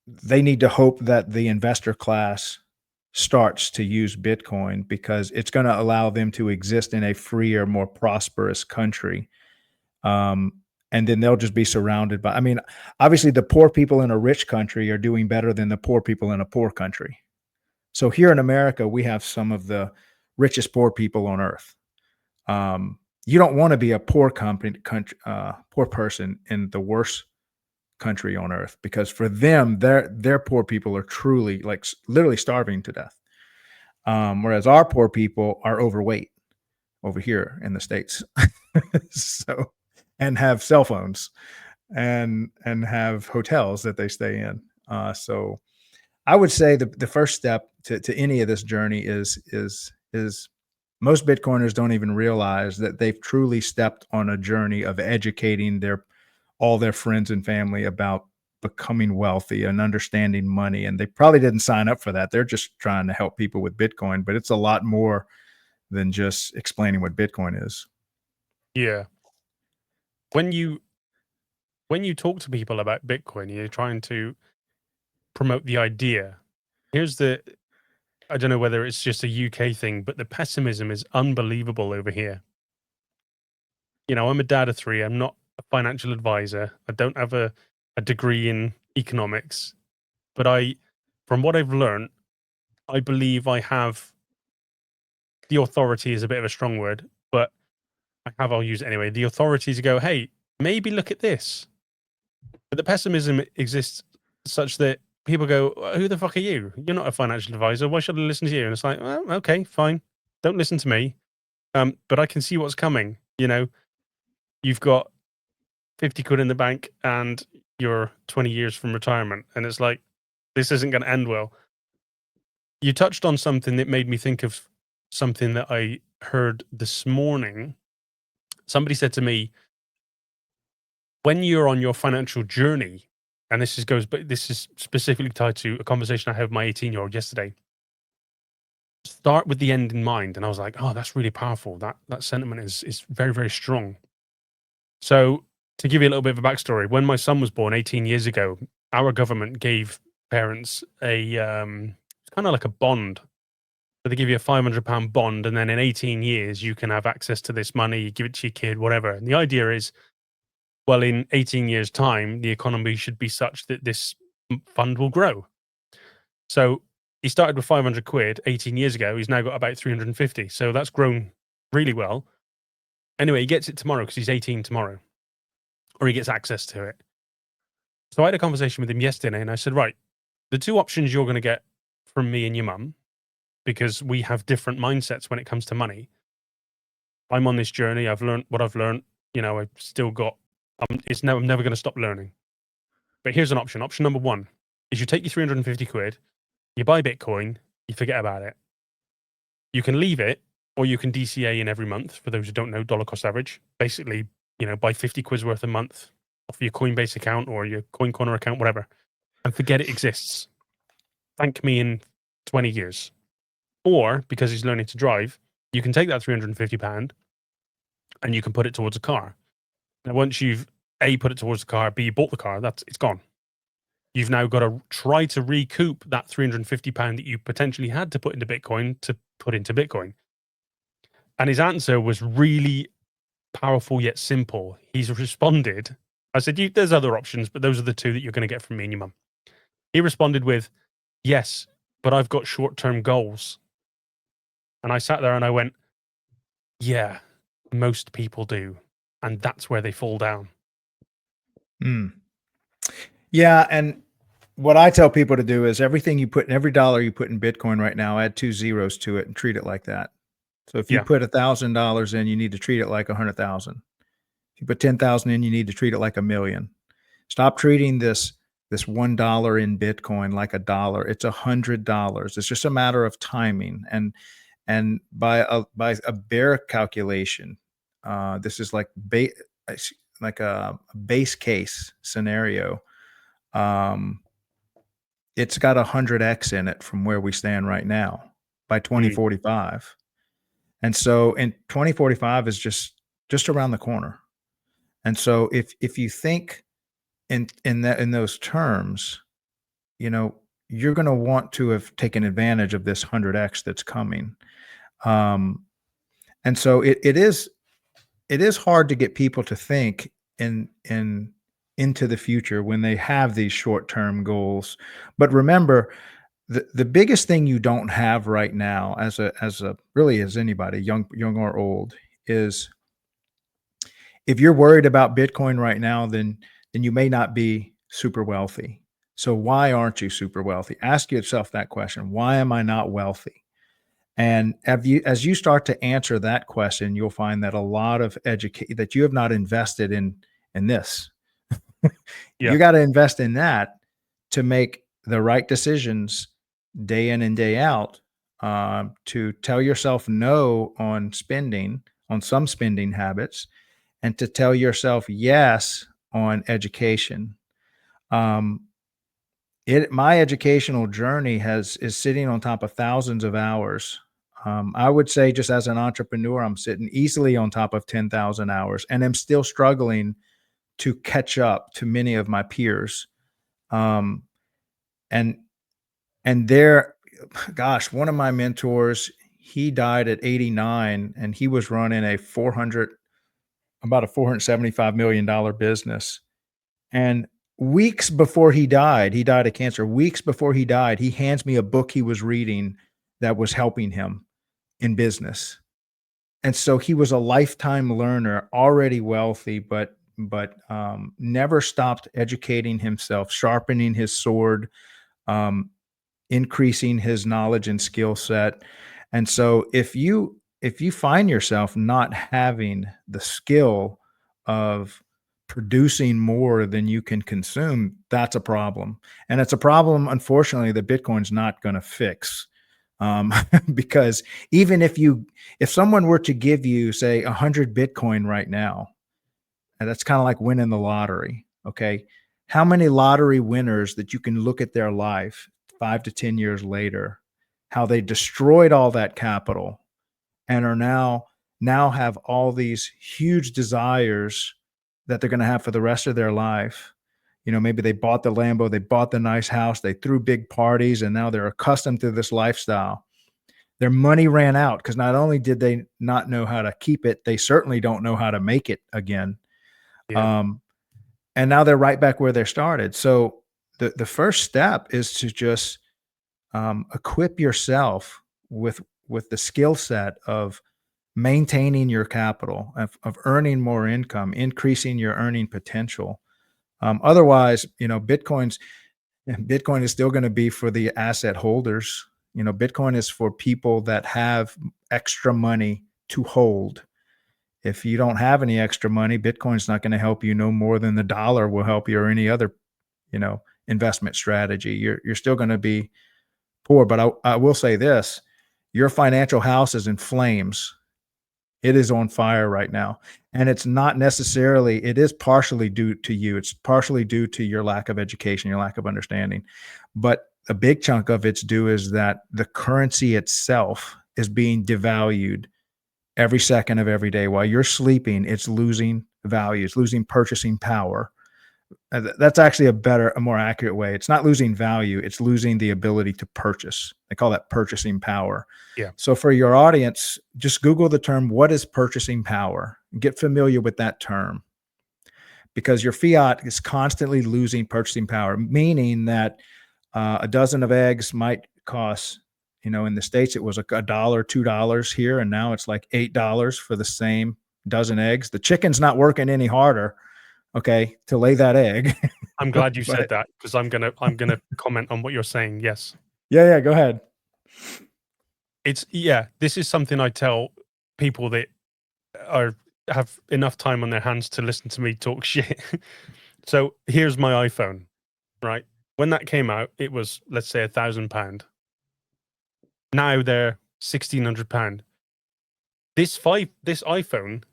they need to hope that the investor class starts to use Bitcoin because it's going to allow them to exist in a freer, more prosperous country. Um, and then they'll just be surrounded by, I mean, obviously, the poor people in a rich country are doing better than the poor people in a poor country. So here in America, we have some of the richest poor people on earth. You don't want to be a poor person in the worst country on earth because for them, their poor people are truly like literally starving to death. Whereas our poor people are overweight over here in the States. So, and have cell phones and have hotels that they stay in. So I would say the first step to any of this journey is most Bitcoiners don't even realize that they've truly stepped on a journey of educating all their friends and family about becoming wealthy and understanding money. And they probably didn't sign up for that. They're just trying to help people with Bitcoin, but it's a lot more than just explaining what Bitcoin is. Yeah. When you talk to people about Bitcoin, you're trying to promote the idea. Here's the I don't know whether it's just a UK thing, but the pessimism is unbelievable over here. You know, I'm a dad of three. I'm not a financial advisor. I don't have a degree in economics, but from what I've learned, I believe I have the authority is a bit of a strong word, but I'll use it anyway. The authority to go, hey, maybe look at this. But the pessimism exists such that people go, "Who the fuck are you? You're not a financial advisor. Why should I listen to you?" And it's like, well, okay, fine. Don't listen to me. But I can see what's coming. You've got 50 quid in the bank and you're 20 years from retirement. And it's like, this isn't going to end well. You touched on something that made me think of something that I heard this morning. Somebody said to me, when you're on your financial journey, and this is specifically tied to a conversation I had with my 18-year-old yesterday. Start with the end in mind. And I was like, oh, that's really powerful. That sentiment is very, very strong. So to give you a little bit of a backstory, when my son was born 18 years ago, our government gave parents a kind of like a bond. So they give you a £500 bond, and then in 18 years you can have access to this money. You give it to your kid, whatever. And the idea is, well, in 18 years' time, the economy should be such that this fund will grow. So he started with 500 quid 18 years ago. He's now got about 350. So that's grown really well. Anyway, he gets it tomorrow because he's 18 tomorrow, or he gets access to it. So I had a conversation with him yesterday, and I said, right, the two options you're going to get from me and your mum, because we have different mindsets when it comes to money. I'm on this journey. I've learned what I've learned. I've still got, I'm never going to stop learning. But here's an option. Option number one is you take your 350 quid, you buy Bitcoin, you forget about it. You can leave it, or you can DCA in every month. For those who don't know, dollar cost average. Basically, buy 50 quid's worth a month off your Coinbase account or your Coin Corner account, whatever, and forget it exists. Thank me in 20 years. Or, because he's learning to drive, you can take that £350 and you can put it towards a car. Now, once you've A, put it towards the car, B, bought the car, it's gone. You've now got to try to recoup that £350 that you potentially had to put into Bitcoin to put into Bitcoin. And his answer was really powerful yet simple. He's responded. I said, there's other options, but those are the two that you're going to get from me and your mum. He responded with, yes, but I've got short-term goals. And I sat there and I went, yeah, most people do. And that's where they fall down. Yeah. And what I tell people to do is every dollar you put in Bitcoin right now, add 2 zeros to it and treat it like that. So if you put $1,000 in, you need to treat it like 100,000. If you put 10,000 in, you need to treat it like 1,000,000. Stop treating this $1 in Bitcoin like a dollar. It's $100. It's just a matter of timing. And by a bear calculation, this is like a base case scenario. It's got 100x in it from where we stand right now by 2045. And so in 2045 is just around the corner. And so if you think in those terms, you're going to want to have taken advantage of this 100x that's coming. And so it is hard to get people to think into the future when they have these short-term goals. But remember, the biggest thing you don't have right now as really as anybody, young or old, is if you're worried about Bitcoin right now, then you may not be super wealthy. So why aren't you super wealthy? Ask yourself that question. Why am I not wealthy? And as you start to answer that question, you'll find that a lot of that you have not invested in this. You got to invest in that to make the right decisions day in and day out, to tell yourself no on some spending habits, and to tell yourself yes on education. My educational journey is sitting on top of thousands of hours. I would say, just as an entrepreneur, I'm sitting easily on top of 10,000 hours, and I'm still struggling to catch up to many of my peers. And gosh, one of my mentors, he died at 89, and he was running about a $475 million business. And weeks before he died of cancer. Weeks before he died, he hands me a book he was reading that was helping him in business. And so he was a lifetime learner, already wealthy, but but never stopped educating himself, sharpening his sword, um, increasing his knowledge and skill set. And so if you find yourself not having the skill of producing more than you can consume, that's a problem. And it's a problem, unfortunately, that Bitcoin's not going to fix. Um, because even if someone were to give you, say, 100 Bitcoin right now, and that's kind of like winning the lottery. Okay. How many lottery winners that you can look at their life 5 to 10 years later, how they destroyed all that capital and are now have all these huge desires that they're going to have for the rest of their life. Maybe they bought the Lambo, they bought the nice house, they threw big parties, and now they're accustomed to this lifestyle. Their money ran out because not only did they not know how to keep it, they certainly don't know how to make it again. Yeah. Um, and now they're right back where they started. So the first step is to just equip yourself with the skill set of maintaining your capital, of earning more income, increasing your earning potential. Otherwise, Bitcoin is still going to be for the asset holders. Bitcoin is for people that have extra money to hold. If you don't have any extra money, Bitcoin's not going to help you no more than the dollar will help you or any other, investment strategy. You're still going to be poor. But I will say this: your financial house is in flames. It is on fire right now. And it's not necessarily, it is partially due to you. It's partially due to your lack of education, your lack of understanding. But a big chunk of it's due is that the currency itself is being devalued every second of every day. While you're sleeping, it's losing value, it's losing purchasing power. That's actually a more accurate way. It's not losing value, it's losing the ability to purchase. They call that purchasing power. Yeah. So for your audience, just Google the term, what is purchasing power? Get familiar with that term, because your fiat is constantly losing purchasing power, meaning that a dozen of eggs might cost, in the States, it was a dollar, $2 here, and now it's like $8 for the same dozen eggs. The chicken's not working any harder, okay, to lay that egg. I'm glad you said But that, because I'm gonna comment on what you're saying. Yes. yeah, go ahead. This is something I tell people that have enough time on their hands to listen to me talk shit. So here's my iPhone, right? When that came out, it was, let's say, £1,000. Now they're £1,600. This iPhone,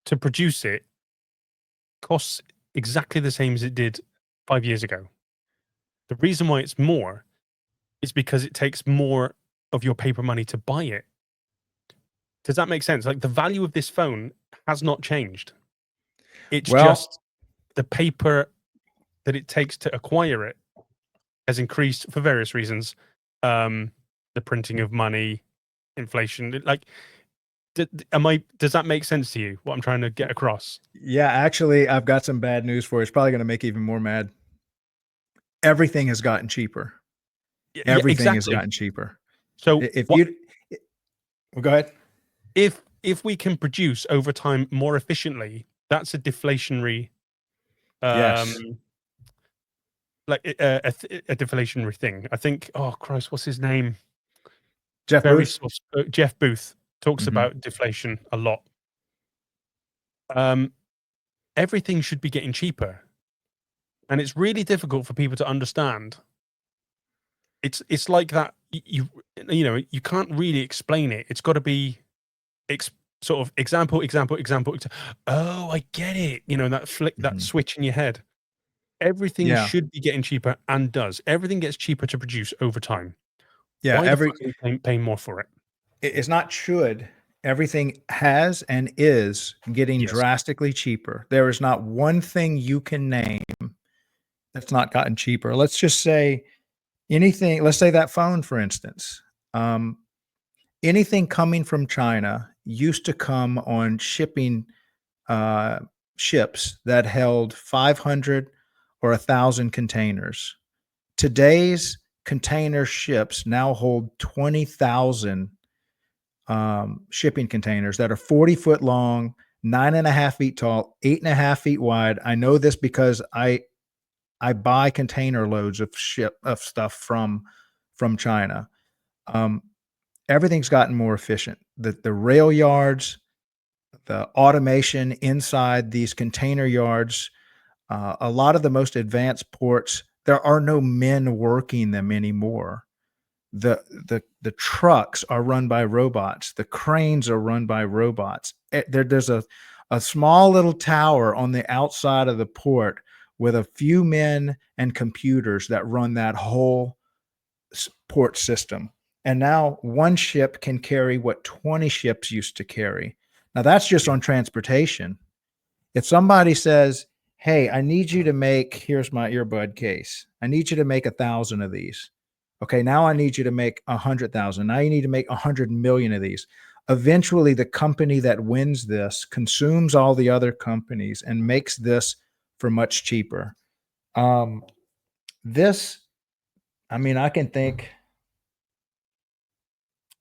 to produce it, costs exactly the same as it did 5 years ago. The reason why it's more is because it takes more of your paper money to buy it. Does that make sense? Like, the value of this phone has not changed. It's Well, just the paper that it takes to acquire it has increased for various reasons. The printing of money, inflation. Like, does that make sense to you, what I'm trying to get across? yeah, actually, I've got some bad news for you. It's probably going to make you even more mad. Everything has gotten cheaper. Yeah, Everything has exactly. gotten cheaper. So If what you, well, go ahead. if we can produce over time more efficiently, that's a deflationary, um, Yes, like a deflationary thing. I think. Oh Christ, what's his name? Jeff Very Booth. soft. Jeff Booth talks Hmm. about deflation a lot. Um, Everything should be getting cheaper, and it's really difficult for people to understand. It's like that. You can't really explain it. It's got to be sort of example. Oh, I get it. That flick, that Hmm. switch in your head. Everything Yeah, should be getting cheaper, and does. Everything gets cheaper to produce over time. yeah. Why the fuck are we paying more for it? It's not should. Everything has and is getting Yes. drastically cheaper. There is not one thing you can name that's not gotten cheaper. Let's just say anything. Let's say that phone, for instance. Um, Anything coming from China used to come on shipping uh, ships that held 500 or 1,000 containers. Today's container ships now hold 20,000 shipping containers that are 40 foot long. 9.5 feet tall, 8.5 feet wide. I know this because I buy container loads of stuff from China. Um, Everything's gotten more efficient. The rail yards, the automation inside these container yards, a lot of the most advanced ports, there are no men working them anymore. The trucks are run by robots. The cranes are run by robots. There's a small little tower on the outside of the port with a few men and computers that run that whole port system. And now one ship can carry what 20 ships used to carry. Now that's just on transportation. If somebody says, "Hey, I need you to make, here's my earbud case. I need you to make 1,000 of these." Okay, now I need you to make 100,000. Now you need to make 100 million of these. Eventually, the company that wins this consumes all the other companies and makes this for much cheaper. Um, this, I mean, I can think,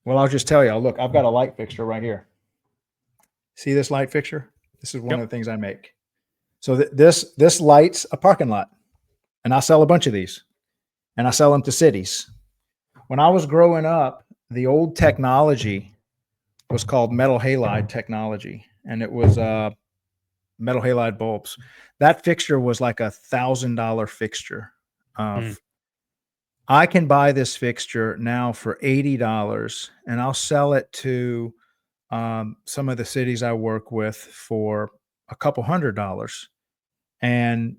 well, I'll just tell you, look, I've got a light fixture right here. See this light fixture? This is one Yep. of the things I make. So this lights a parking lot, and I sell a bunch of these, and I sell them to cities. When I was growing up, the old technology was called metal halide technology, and it was metal halide bulbs. That fixture was like $1,000 fixture. Mm. I can buy this fixture now for $80, and I'll sell it to some of the cities I work with for a couple $100. And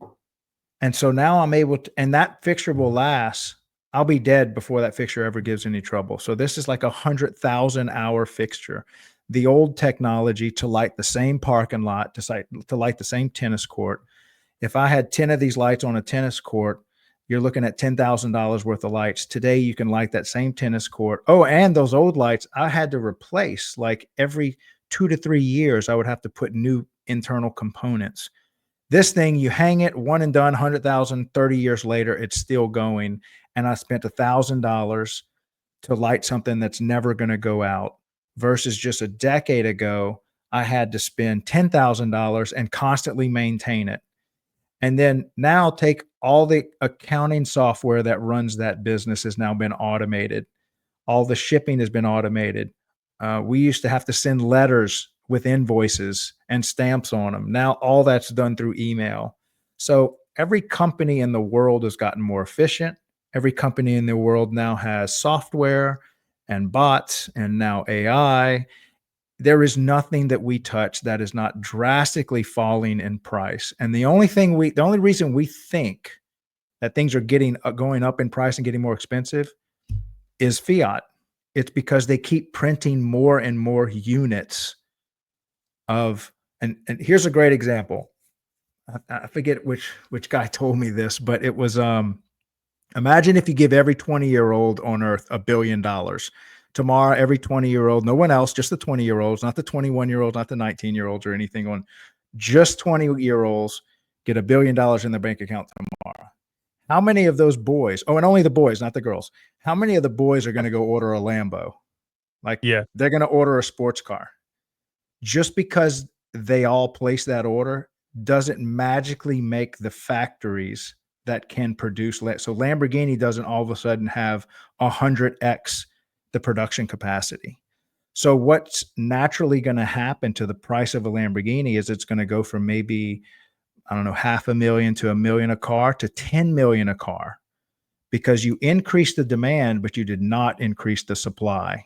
so now I'm able to, and that fixture will last. I'll be dead before that fixture ever gives any trouble. So this is like 100,000 hour fixture. The old technology to light the same parking lot, to light the same tennis court. If I had 10 of these lights on a tennis court, you're looking at $10,000 worth of lights. Today, you can light that same tennis court. Oh, and those old lights I had to replace like every 2 to 3 years. I would have to put new internal components. This thing, you hang it, one and done, 100,000, 30 years later, it's still going. And I spent $1,000 to light something that's never going to go out versus just a decade ago, I had to spend $10,000 and constantly maintain it. And then now take all the accounting software that runs that business has now been automated. All the shipping has been automated. We used to have to send letters with invoices and stamps on them. Now all that's done through email. So every company in the world has gotten more efficient. Every company in the world now has software and bots and now AI. There is nothing that we touch that is not drastically falling in price. And the only reason we think that things are going up in price and getting more expensive is fiat. It's because they keep printing more and more units of, and here's a great example. I forget which guy told me this, but it was imagine if you give every 20-year-old on earth $1 billion. Tomorrow, every 20-year-old, no one else, just the 20-year-olds, not the 21-year-olds, not the 19-year-olds or anything, on just 20-year-olds get $1 billion in their bank account tomorrow. How many of those boys, oh, and only the boys, not the girls, how many of the boys are going to go order a Lambo? Like, Yeah. they're going to order a sports car. Just because they all place that order doesn't magically make the factories that can produce. So Lamborghini doesn't all of a sudden have 100x the production capacity. So what's naturally going to happen to the price of a Lamborghini is it's going to go from maybe, I don't know, 500,000 to 1 million a car to 10 million a car, because you increase the demand, but you did not increase the supply.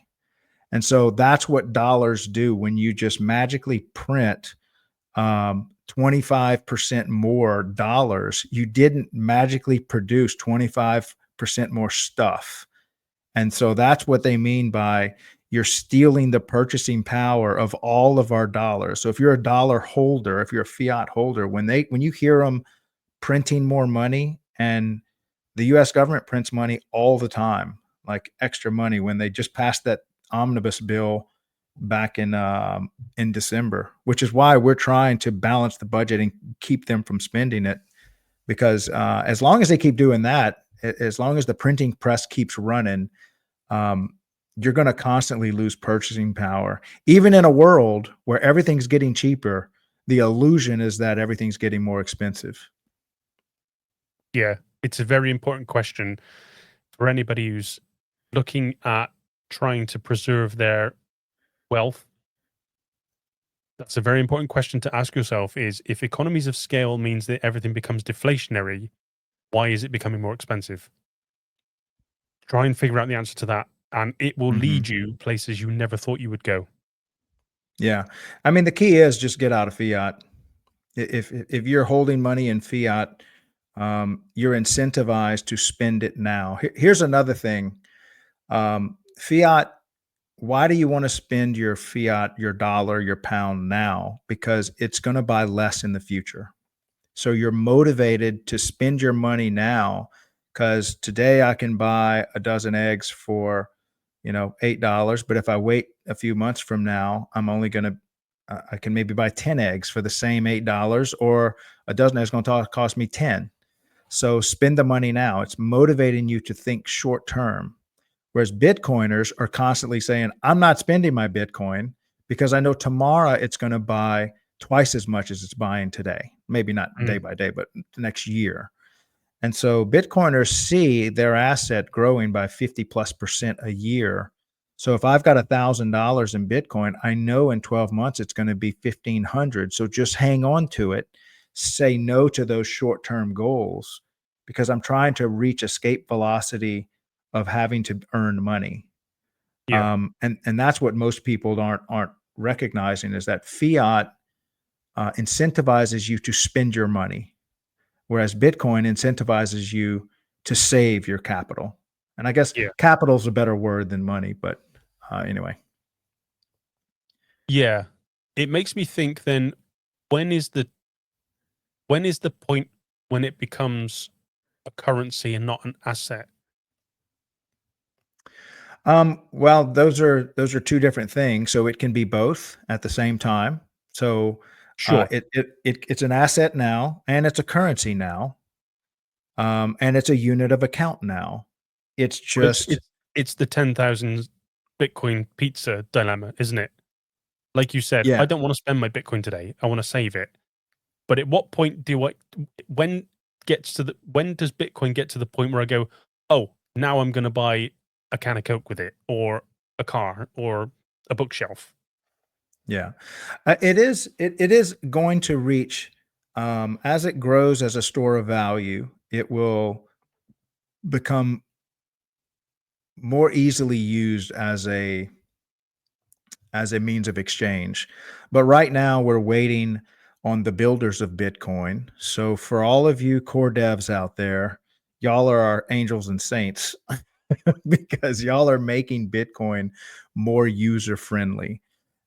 And so that's what dollars do when you just magically print 25% more dollars. You didn't magically produce 25% more stuff. And so that's what they mean by you're stealing the purchasing power of all of our dollars. So if you're a dollar holder, if you're a fiat holder, when you hear them printing more money, and the US government prints money all the time, like extra money, when they just passed that omnibus bill back in December, which is why we're trying to balance the budget and keep them from spending it. Because as long as they keep doing that, as long as the printing press keeps running, um, you're going to constantly lose purchasing power. Even in a world where everything's getting cheaper, the illusion is that everything's getting more expensive. Yeah, it's a very important question for anybody who's looking at trying to preserve their wealth. That's a very important question to ask yourself is if economies of scale means that everything becomes deflationary, why is it becoming more expensive? Try and figure out the answer to that, and it will Hmm. lead you places you never thought you would go. Yeah. I mean, the key is just get out of fiat. If you're holding money in fiat, you're incentivized to spend it now. Here's another thing. Fiat, why do you want to spend your fiat, your dollar, your pound now? Because it's going to buy less in the future. So you're motivated to spend your money now because today I can buy a dozen eggs for, $8. But if I wait a few months from now, I'm only going to, I can maybe buy 10 eggs for the same $8, or a dozen eggs going to cost me 10. So spend the money now. It's motivating you to think short term. Whereas Bitcoiners are constantly saying, I'm not spending my Bitcoin because I know tomorrow it's going to buy twice as much as it's buying today. Maybe not day Mm, by day, but the next year. And so Bitcoiners see their asset growing by 50+% a year. So if I've got $1,000 in Bitcoin, I know in 12 months it's going to be 1,500. So just hang on to it. Say no to those short-term goals because I'm trying to reach escape velocity of having to earn money. yeah, And that's what most people aren't recognizing is that fiat incentivizes you to spend your money, whereas Bitcoin incentivizes you to save your capital. And I guess yeah, capital is a better word than money, but anyway. yeah. It makes me think then, when is the when is the point when it becomes a currency and not an asset? Well, those are two different things. So it can be both at the same time. So Sure, it's an asset now, and it's a currency now, and it's a unit of account now. It's but it's just it's it's the 10,000 Bitcoin pizza dilemma, isn't it? Like you said, I yeah, don't want to spend my Bitcoin today. I want to save it. But at what point do I when when does Bitcoin get to the point where I go, "Oh, now I'm gonna buy a can of Coke with it, or a car, or a bookshelf?" yeah. It is going to reach as it grows as a store of value. It will become more easily used as a means of exchange. But right now, we're waiting on the builders of Bitcoin. So, for all of you core devs out there, y'all are our angels and saints because y'all are making Bitcoin more user friendly.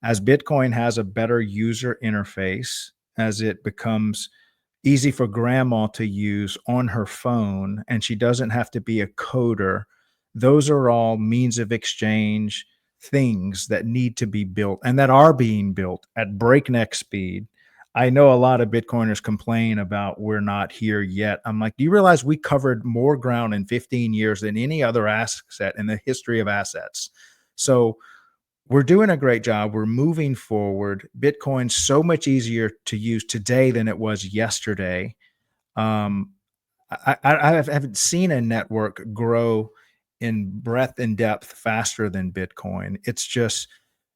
As Bitcoin has a better user interface, as it becomes easy for grandma to use on her phone and she doesn't have to be a coder. Those are all means of exchange things that need to be built and that are being built at breakneck speed. I know a lot of Bitcoiners complain about we're not here yet. I'm like, do you realize we covered more ground in 15 years than any other asset in the history of assets? So we're doing a great job. We're moving forward. Bitcoin's so much easier to use today than it was yesterday. Um, I haven't seen a network grow in breadth and depth faster than Bitcoin. It's just,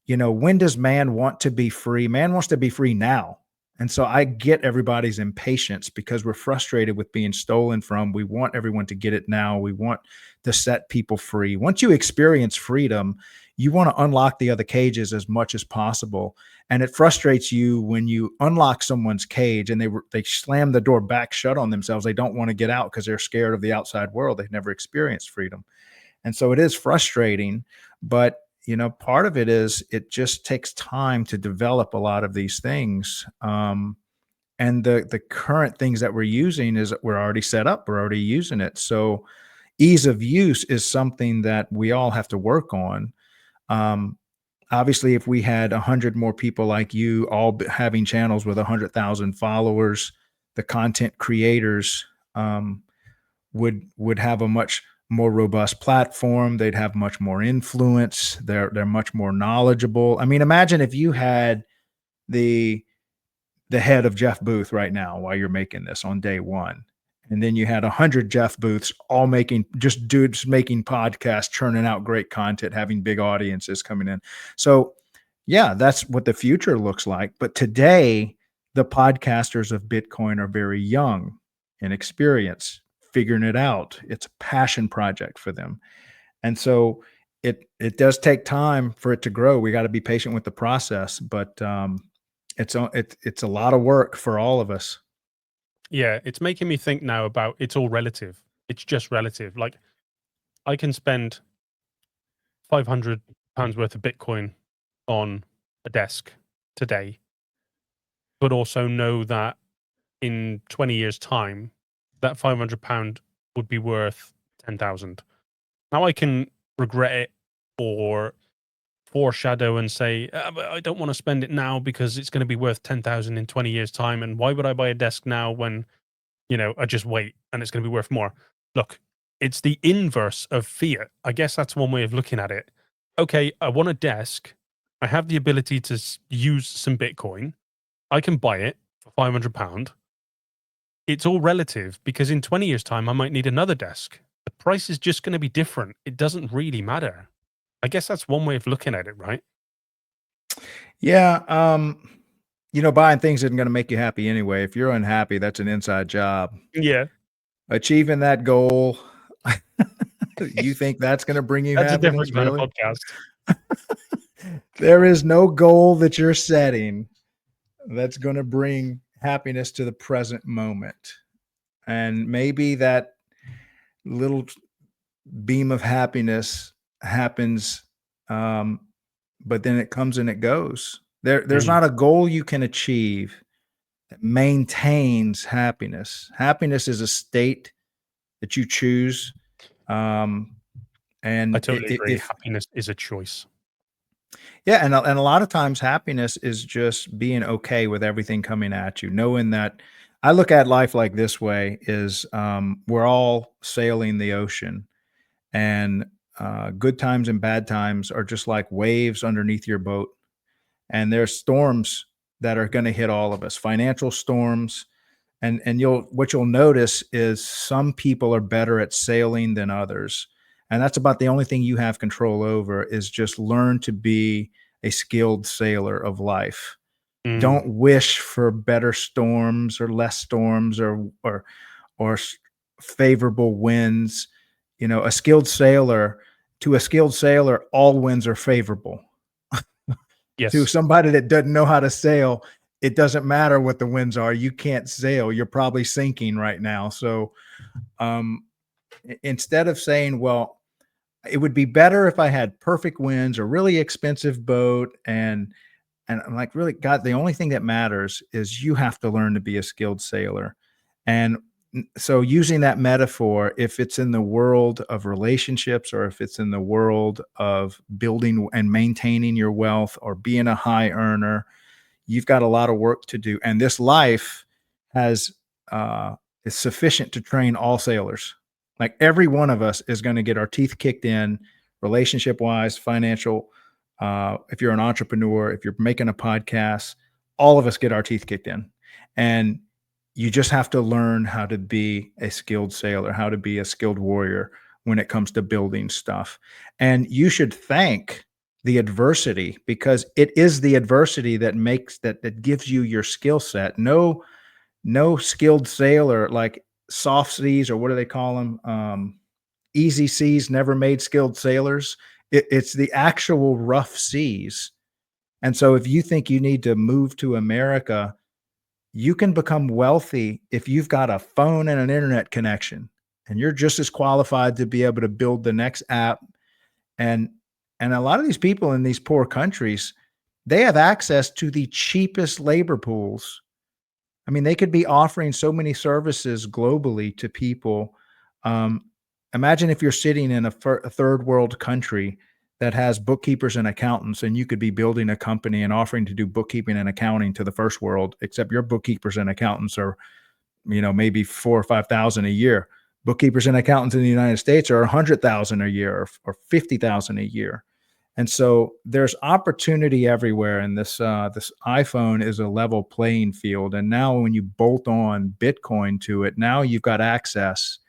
when does man want to be free? Man wants to be free now. And so I get everybody's impatience because we're frustrated with being stolen from. We want everyone to get it now. We want to set people free. Once you experience freedom, you want to unlock the other cages as much as possible. And it frustrates you when you unlock someone's cage and they slam the door back shut on themselves. They don't want to get out because they're scared of the outside world. They've never experienced freedom. And so it is frustrating, but part of it is it just takes time to develop a lot of these things. And the current things that we're using is that we're already set up, we're already using it. So ease of use is something that we all have to work on. Um, Obviously, if we had 100 more people like you all having channels with 100,000 followers, the content creators would have a much more robust platform. They'd have much more influence. They're much more knowledgeable. I mean, imagine if you had the the head of Jeff Booth right now while you're making this on day one. And then you had 100 Jeff Booths all making just dudes making podcasts, churning out great content, having big audiences coming in. So, yeah, that's what the future looks like. But today, the podcasters of Bitcoin are very young and experienced, figuring it out. It's a passion project for them. And so it does take time for it to grow. We got to be patient with the process, but it's a lot of work for all of us. Yeah, it's making me think now about it's all relative. It's just relative. Like I can spend £500 worth of Bitcoin on a desk today, but also know that in 20 years' time, that £500 would be worth 10,000. Now I can regret it or foreshadow and say, but I don't want to spend it now because it's going to be worth 10,000 in 20 years' time. And why would I buy a desk now when, I just wait and it's going to be worth more? Look, it's the inverse of fiat. I guess that's one way of looking at it. Okay, I want a desk. I have the ability to use some Bitcoin. I can buy it for £500. It's all relative because in 20 years' time, I might need another desk. The price is just going to be different. It doesn't really matter. I guess that's one way of looking at it, right? Yeah, buying things isn't going to make you happy anyway. If you're unhappy, that's an inside job. Yeah. Achieving that goal, you think that's going to bring you That's a different happiness? kind of Really? podcast. There is no goal that you're setting that's going to bring happiness to the present moment. And maybe that little beam of happiness happens, um, but then it comes and it goes. There's Mm, not a goal you can achieve that maintains happiness. Happiness is a state that you choose. Um, I and totally agree. if Happiness is a choice. Yeah, and a lot of times happiness is just being okay with everything coming at you, knowing that I look at life like this way is we're all sailing the ocean, and good times and bad times are just like waves underneath your boat. And there's storms that are going to hit all of us, financial storms. And you'll notice is some people are better at sailing than others. And that's about the only thing you have control over is just learn to be a skilled sailor of life. Mm, Don't wish for better storms or less storms or favorable winds. A skilled sailor, to a skilled sailor, all winds are favorable. To yes. somebody that doesn't know how to sail, it doesn't matter what the winds are. You can't sail. You're probably sinking right now. So um, instead of saying, well, it would be better if I had perfect winds, a really expensive boat, and I'm like, really, God, the only thing that matters is you have to learn to be a skilled sailor. And so, using that metaphor, if it's in the world of relationships or if it's in the world of building and maintaining your wealth or being a high earner, you've got a lot of work to do. And this life has is sufficient to train all sailors. Like every one of us is going to get our teeth kicked in, relationship wise, financial. If you're an entrepreneur, if you're making a podcast, all of us get our teeth kicked in. And you just have to learn how to be a skilled sailor, how to be a skilled warrior when it comes to building stuff. And you should thank the adversity because it is the adversity that makes that gives you your skill set. No skilled sailor like soft seas or what do they call them? Easy seas never made skilled sailors. It's the actual rough seas. And so if you think you need to move to America, you can become wealthy if you've got a phone and an internet connection and you're just as qualified to be able to build the next app. And and a lot of these people in these poor countries, they have access to the cheapest labor pools. I mean, they could be offering so many services globally to people. Um, Imagine if you're sitting in a third world country that has bookkeepers and accountants, and you could be building a company and offering to do bookkeeping and accounting to the first world, except your bookkeepers and accountants are, maybe 4 or 5,000 a year. Bookkeepers and accountants in the United States are 100,000 a year or 50,000 a year. And so there's opportunity everywhere, and this iPhone is a level playing field. And now, when you bolt on Bitcoin to it, now you've got access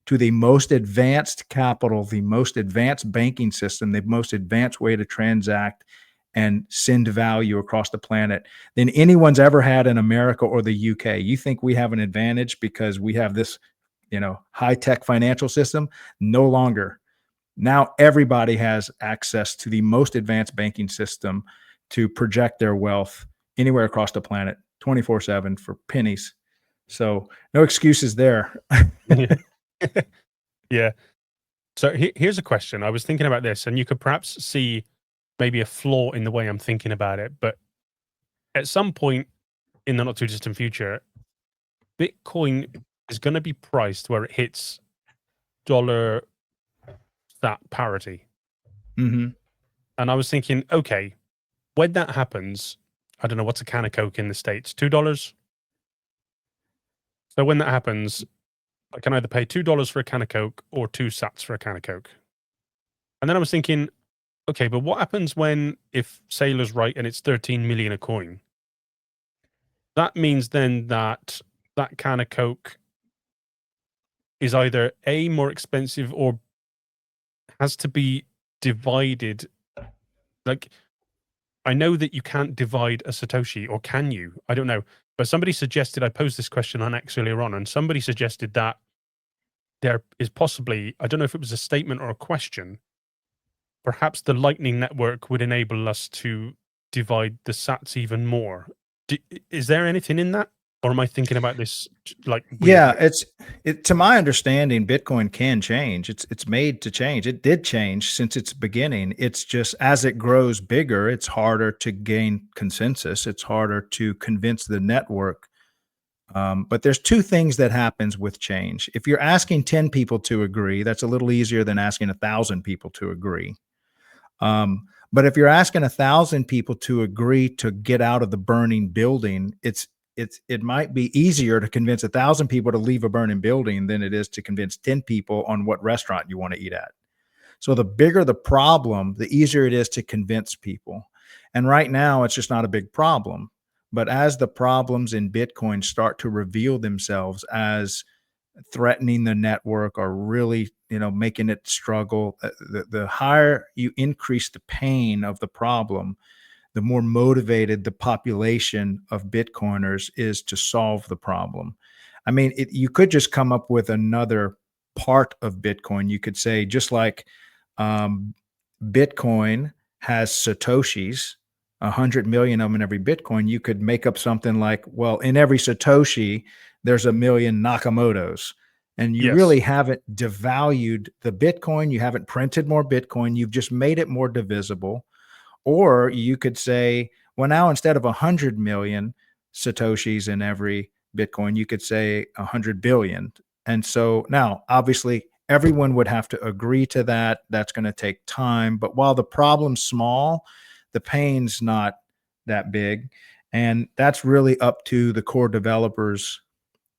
to the most advanced capital, the most advanced banking system, the most advanced way to transact and send value across the planet than anyone's ever had in America or the UK. You think we have an advantage because we have this, high tech financial system? No longer. Now everybody has access to the most advanced banking system to project their wealth anywhere across the planet 24/7 for pennies. So no excuses there. Yeah. Yeah. So here's a question. I was thinking about this, and you could perhaps see maybe a flaw in the way I'm thinking about it. But at some point in the not too distant future, Bitcoin is going to be priced where it hits dollar sat parity. Mhm. And I was thinking, okay, when that happens, I don't know, what's a can of Coke in the States? $2? So when that happens, I can either pay $2 for a can of Coke or 2 sats for a can of Coke. And then I was thinking, okay, but what happens when, if Sailor's right and it's 13 million a coin? That means then that that can of Coke is either A, more expensive, or has to be divided. Like, I know that you can't divide a Satoshi, or can you? I don't know. But somebody suggested, I posed this question on X earlier on, and somebody suggested that there is possibly, I don't know if it was a statement or a question, perhaps the Lightning Network would enable us to divide the sats even more. Is there anything in that? Or am I thinking about this like Yeah, weirdly? to my understanding, Bitcoin can change. It's made to change. It did change since its beginning. It's just as it grows bigger, it's harder to gain consensus. It's harder to convince the network. But there's two things that happens with change. If you're asking 10 people to agree, that's a little easier than asking 1,000 people to agree. But if you're asking 1,000 people to agree to get out of the burning building, it might be easier to convince 1,000 people to leave a burning building than it is to convince 10 people on what restaurant you want to eat at. So the bigger the problem, the easier it is to convince people. And right now, it's just not a big problem. But as the problems in Bitcoin start to reveal themselves as threatening the network or really, making it struggle, the higher you increase the pain of the problem, the more motivated the population of Bitcoiners is to solve the problem. I mean, you could just come up with another part of Bitcoin. You could say, just like um, Bitcoin has Satoshis, 100 million of them in every Bitcoin, you could make up something like, well, in every Satoshi, there's a million Nakamotos. And you Yes. really haven't devalued the Bitcoin. You haven't printed more Bitcoin. You've just made it more divisible. Or you could say, well, now instead of 100 million Satoshis in every Bitcoin, you could say 100 billion. And so now, obviously, everyone would have to agree to that. That's going to take time. But while the problem's small, the pain's not that big. And that's really up to the core developers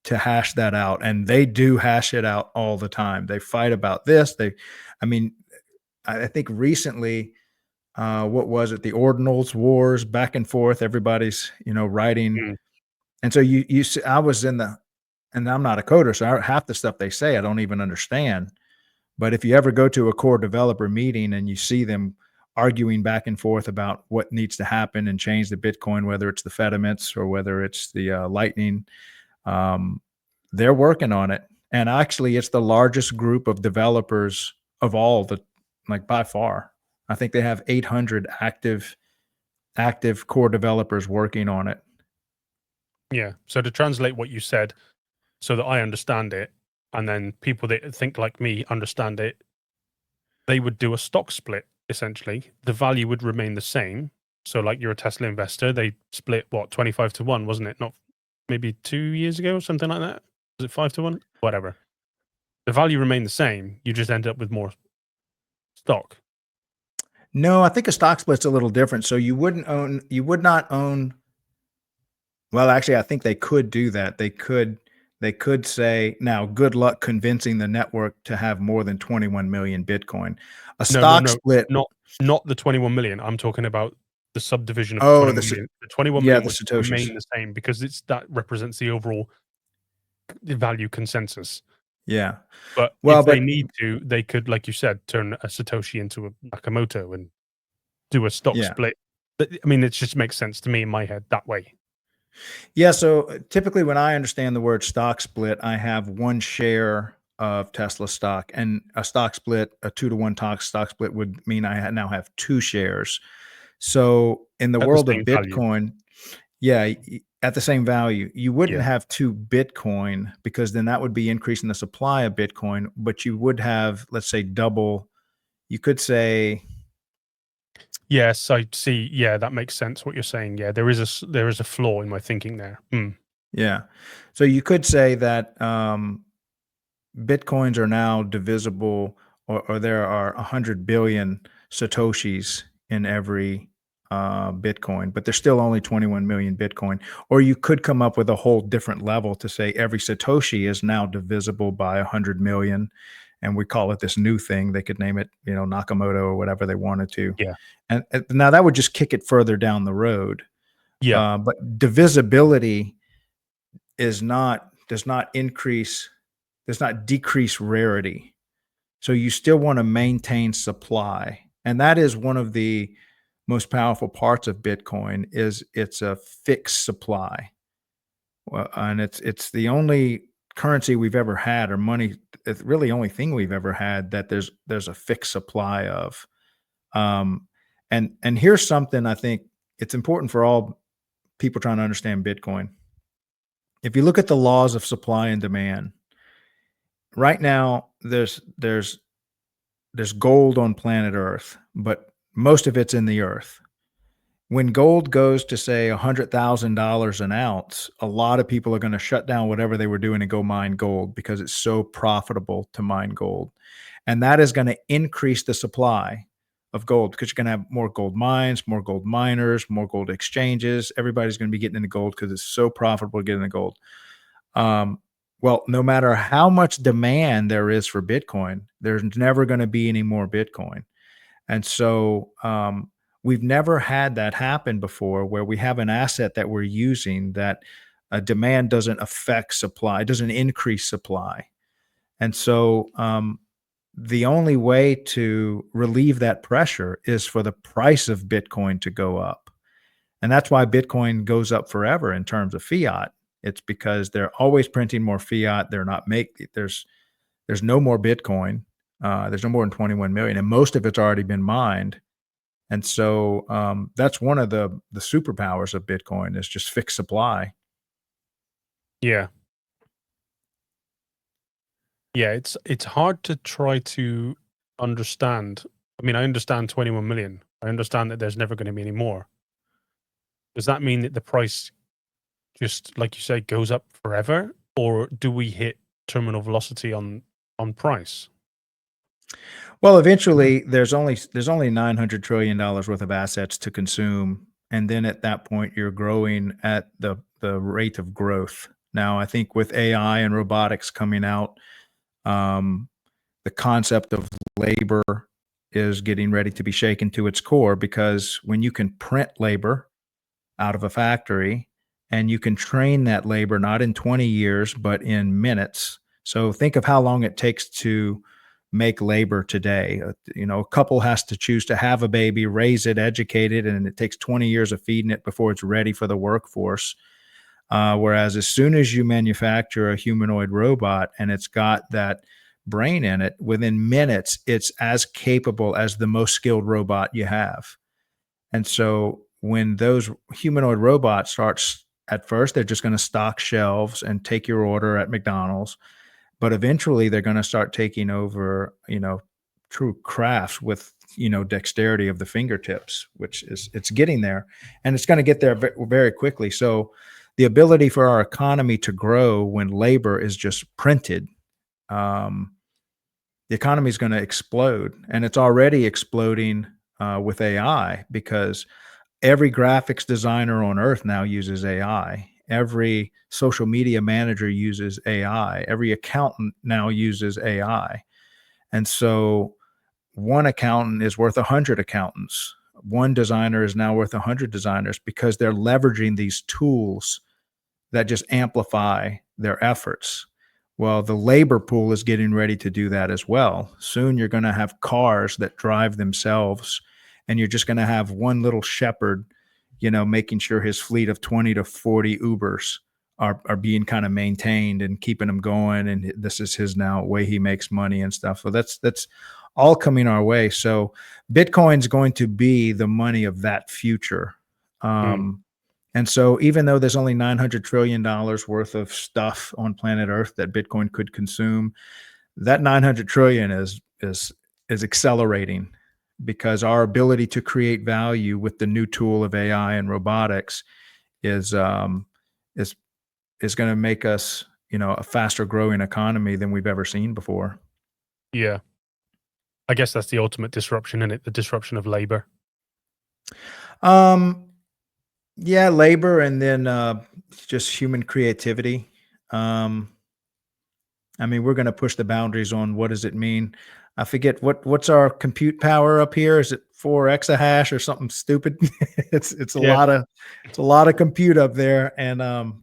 to hash that out. And they do hash it out all the time. They fight about this. I mean, I think recently, what was it? The ordinals wars back and forth. Everybody's, writing. Mm. And so you see, I was in the, and I'm not a coder, so half the stuff they say I don't even understand. But if you ever go to a core developer meeting and you see them arguing back and forth about what needs to happen and change the Bitcoin, whether it's the Fedimints or whether it's the Lightning, um, they're working on it. And actually, it's the largest group of developers of all the, like, by far. I think they have 800 active core developers working on it. Yeah. So to translate what you said so that I understand it, and then people that think like me understand it, they would do a stock split essentially. The value would remain the same. So like you're a Tesla investor, they split what, 25-1, wasn't it? Not maybe 2 years ago or something like that. Was it 5-1? Whatever. The value remained the same. You just end up with more stock. No, I think a stock split's a little different. So you would not own, well, actually, I think they could do that. They could They could say, now, good luck convincing the network to have more than 21 million Bitcoin. A No, no, stock no, split. not the 21 million. I'm talking about the subdivision of the Oh, 21 million. The 21 yeah, million the would Satoshis. remain the same because that represents the overall value consensus. Yeah. But Well, if they but need to, they could, like you said, turn a Satoshi into a Nakamoto and do a stock yeah. split. I mean, it just makes sense to me in my head that way. Yeah, so typically when I understand the word stock split, I have one share of Tesla stock, and a stock split, a 2-to-1 stock split would mean now have 2 shares. So in the At the world of same value. Bitcoin, yeah, at the same value, you wouldn't Yeah. have 2 Bitcoin because then that would be increasing the supply of Bitcoin, but you would have, let's say, double. You could say, Yes, I see. Yeah, that makes sense what you're saying. Yeah, there is a flaw in my thinking there. yeah. So you could say that Bitcoins are now divisible, or there are 100 billion Satoshis in every Bitcoin, but there's still only 21 million Bitcoin. Or you could come up with a whole different level to say every Satoshi is now divisible by 100 million. And we call it this new thing. They could name it, Nakamoto or whatever they wanted to. Yeah. And now that would just kick it further down the road. Yeah. But divisibility does not increase, does not decrease rarity. So you still want to maintain supply. And that is one of the most powerful parts of Bitcoin is it's a fixed supply. Well, and it's the only currency we've ever had, or money, it's really the only thing we've ever had that there's a fixed supply of. Um, and here's something I think it's important for all people trying to understand Bitcoin. If you look at the laws of supply and demand, right now there's gold on planet Earth, but most of it's in the earth. When gold goes to say $100,000 an ounce, a lot of people are going to shut down whatever they were doing and go mine gold because it's so profitable to mine gold. And that is going to increase the supply of gold because you're going to have more gold mines, more gold miners, more gold exchanges. Everybody's going to be getting into gold because it's so profitable to get into gold. Um, well, no matter how much demand there is for Bitcoin, there's never going to be any more Bitcoin. And so we've never had that happen before where we have an asset that we're using that demand doesn't affect supply, doesn't increase supply. And so the only way to relieve that pressure is for the price of Bitcoin to go up. And that's why Bitcoin goes up forever in terms of fiat. It's because they're always printing more fiat. They're not there's no more Bitcoin. There's no more than 21 million, and most of it's already been mined. And so that's one of the superpowers of Bitcoin is just fixed supply. Yeah. Yeah, it's hard to try to understand. I mean, I understand 21 million. I understand that there's never going to be any more. Does that mean that the price just, like you say, goes up forever, or do we hit terminal velocity on price? Well, eventually there's only $900 trillion worth of assets to consume, and then at that point you're growing at the rate of growth. Now, I think with AI and robotics coming out, um, the concept of labor is getting ready to be shaken to its core because when you can print labor out of a factory and you can train that labor not in 20 years but in minutes. So think of how long it takes to make labor today. A couple has to choose to have a baby, raise it, educate it, and it takes 20 years of feeding it before it's ready for the workforce. Whereas as soon as you manufacture a humanoid robot and it's got that brain in it, within minutes, it's as capable as the most skilled robot you have. And so when those humanoid robots starts at first, they're just going to stock shelves and take your order at McDonald's, but eventually they're going to start taking over, true crafts with, dexterity of the fingertips, which is it's getting there, and it's going to get there very quickly. So the ability for our economy to grow when labor is just printed, um, the economy is going to explode, and it's already exploding with AI because every graphics designer on earth now uses AI. Every social media manager uses AI. Every accountant now uses AI. And so one accountant is worth 100 accountants. One designer is now worth 100 designers because they're leveraging these tools that just amplify their efforts. Well, the labor pool is getting ready to do that as well. Soon you're going to have cars that drive themselves, and you're just going to have one little shepherd, making sure his fleet of 20 to 40 Ubers are being kind of maintained and keeping them going. And this is his now way he makes money and stuff. So that's all coming our way. So Bitcoin's going to be the money of that future. Mm. And so even though there's only $900 trillion worth of stuff on planet Earth that Bitcoin could consume, that 900 trillion is accelerating, because our ability to create value with the new tool of AI and robotics is is is going to make us, a faster growing economy than we've ever seen before. Yeah. I guess that's the ultimate disruption in it, the disruption of labor. Um, yeah, labor, and then just human creativity. Um, I mean, we're going to push the boundaries on what does it mean. I forget what's our compute power up here. Is it 4 exahash or something stupid? it's a Yeah. lot of compute up there, and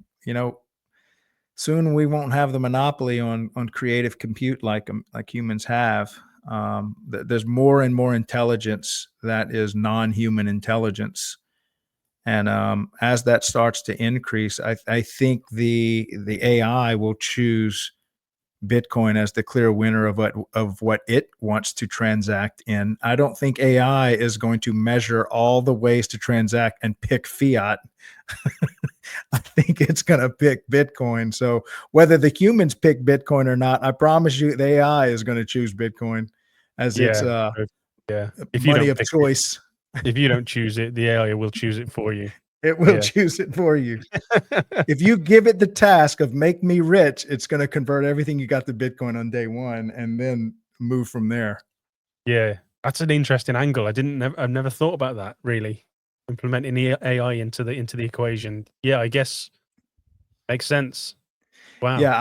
soon we won't have the monopoly on creative compute like humans have. There's more and more intelligence that is non-human intelligence, and as that starts to increase, I think the AI will choose Bitcoin as the clear winner of what it wants to transact in. I don't think AI is going to measure all the ways to transact and pick fiat. I think it's going to pick Bitcoin. So whether the humans pick Bitcoin or not, I promise you the AI is going to choose Bitcoin as its Yeah. Yeah. money of choice. If you don't choose it, the AI will choose it for you. It will Yeah. choose it for you. If you give it the task of make me rich, it's going to convert everything you got to Bitcoin on day one and then move from there. Yeah. That's an interesting angle. I've never thought about that, really. Implementing the AI into the equation. Yeah, I guess makes sense. Wow. Yeah,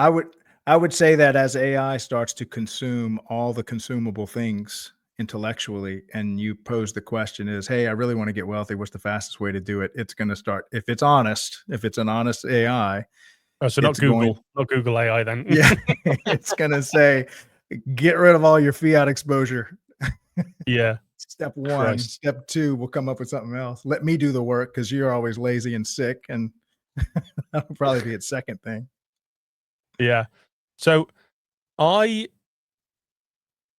I would say that as AI starts to consume all the consumable things intellectually, and you pose the question is, hey, I really want to get wealthy, what's the fastest way to do it? It's going to start, if it's honest, if it's an honest AI, Oh, so it's going, Not Google AI then. yeah, it's going to say, get rid of all your fiat exposure. Yeah. Step one. Christ. Step two, we'll come up with something else. Let me do the work because you're always lazy and sick, and that'll probably be its second thing. Yeah. So I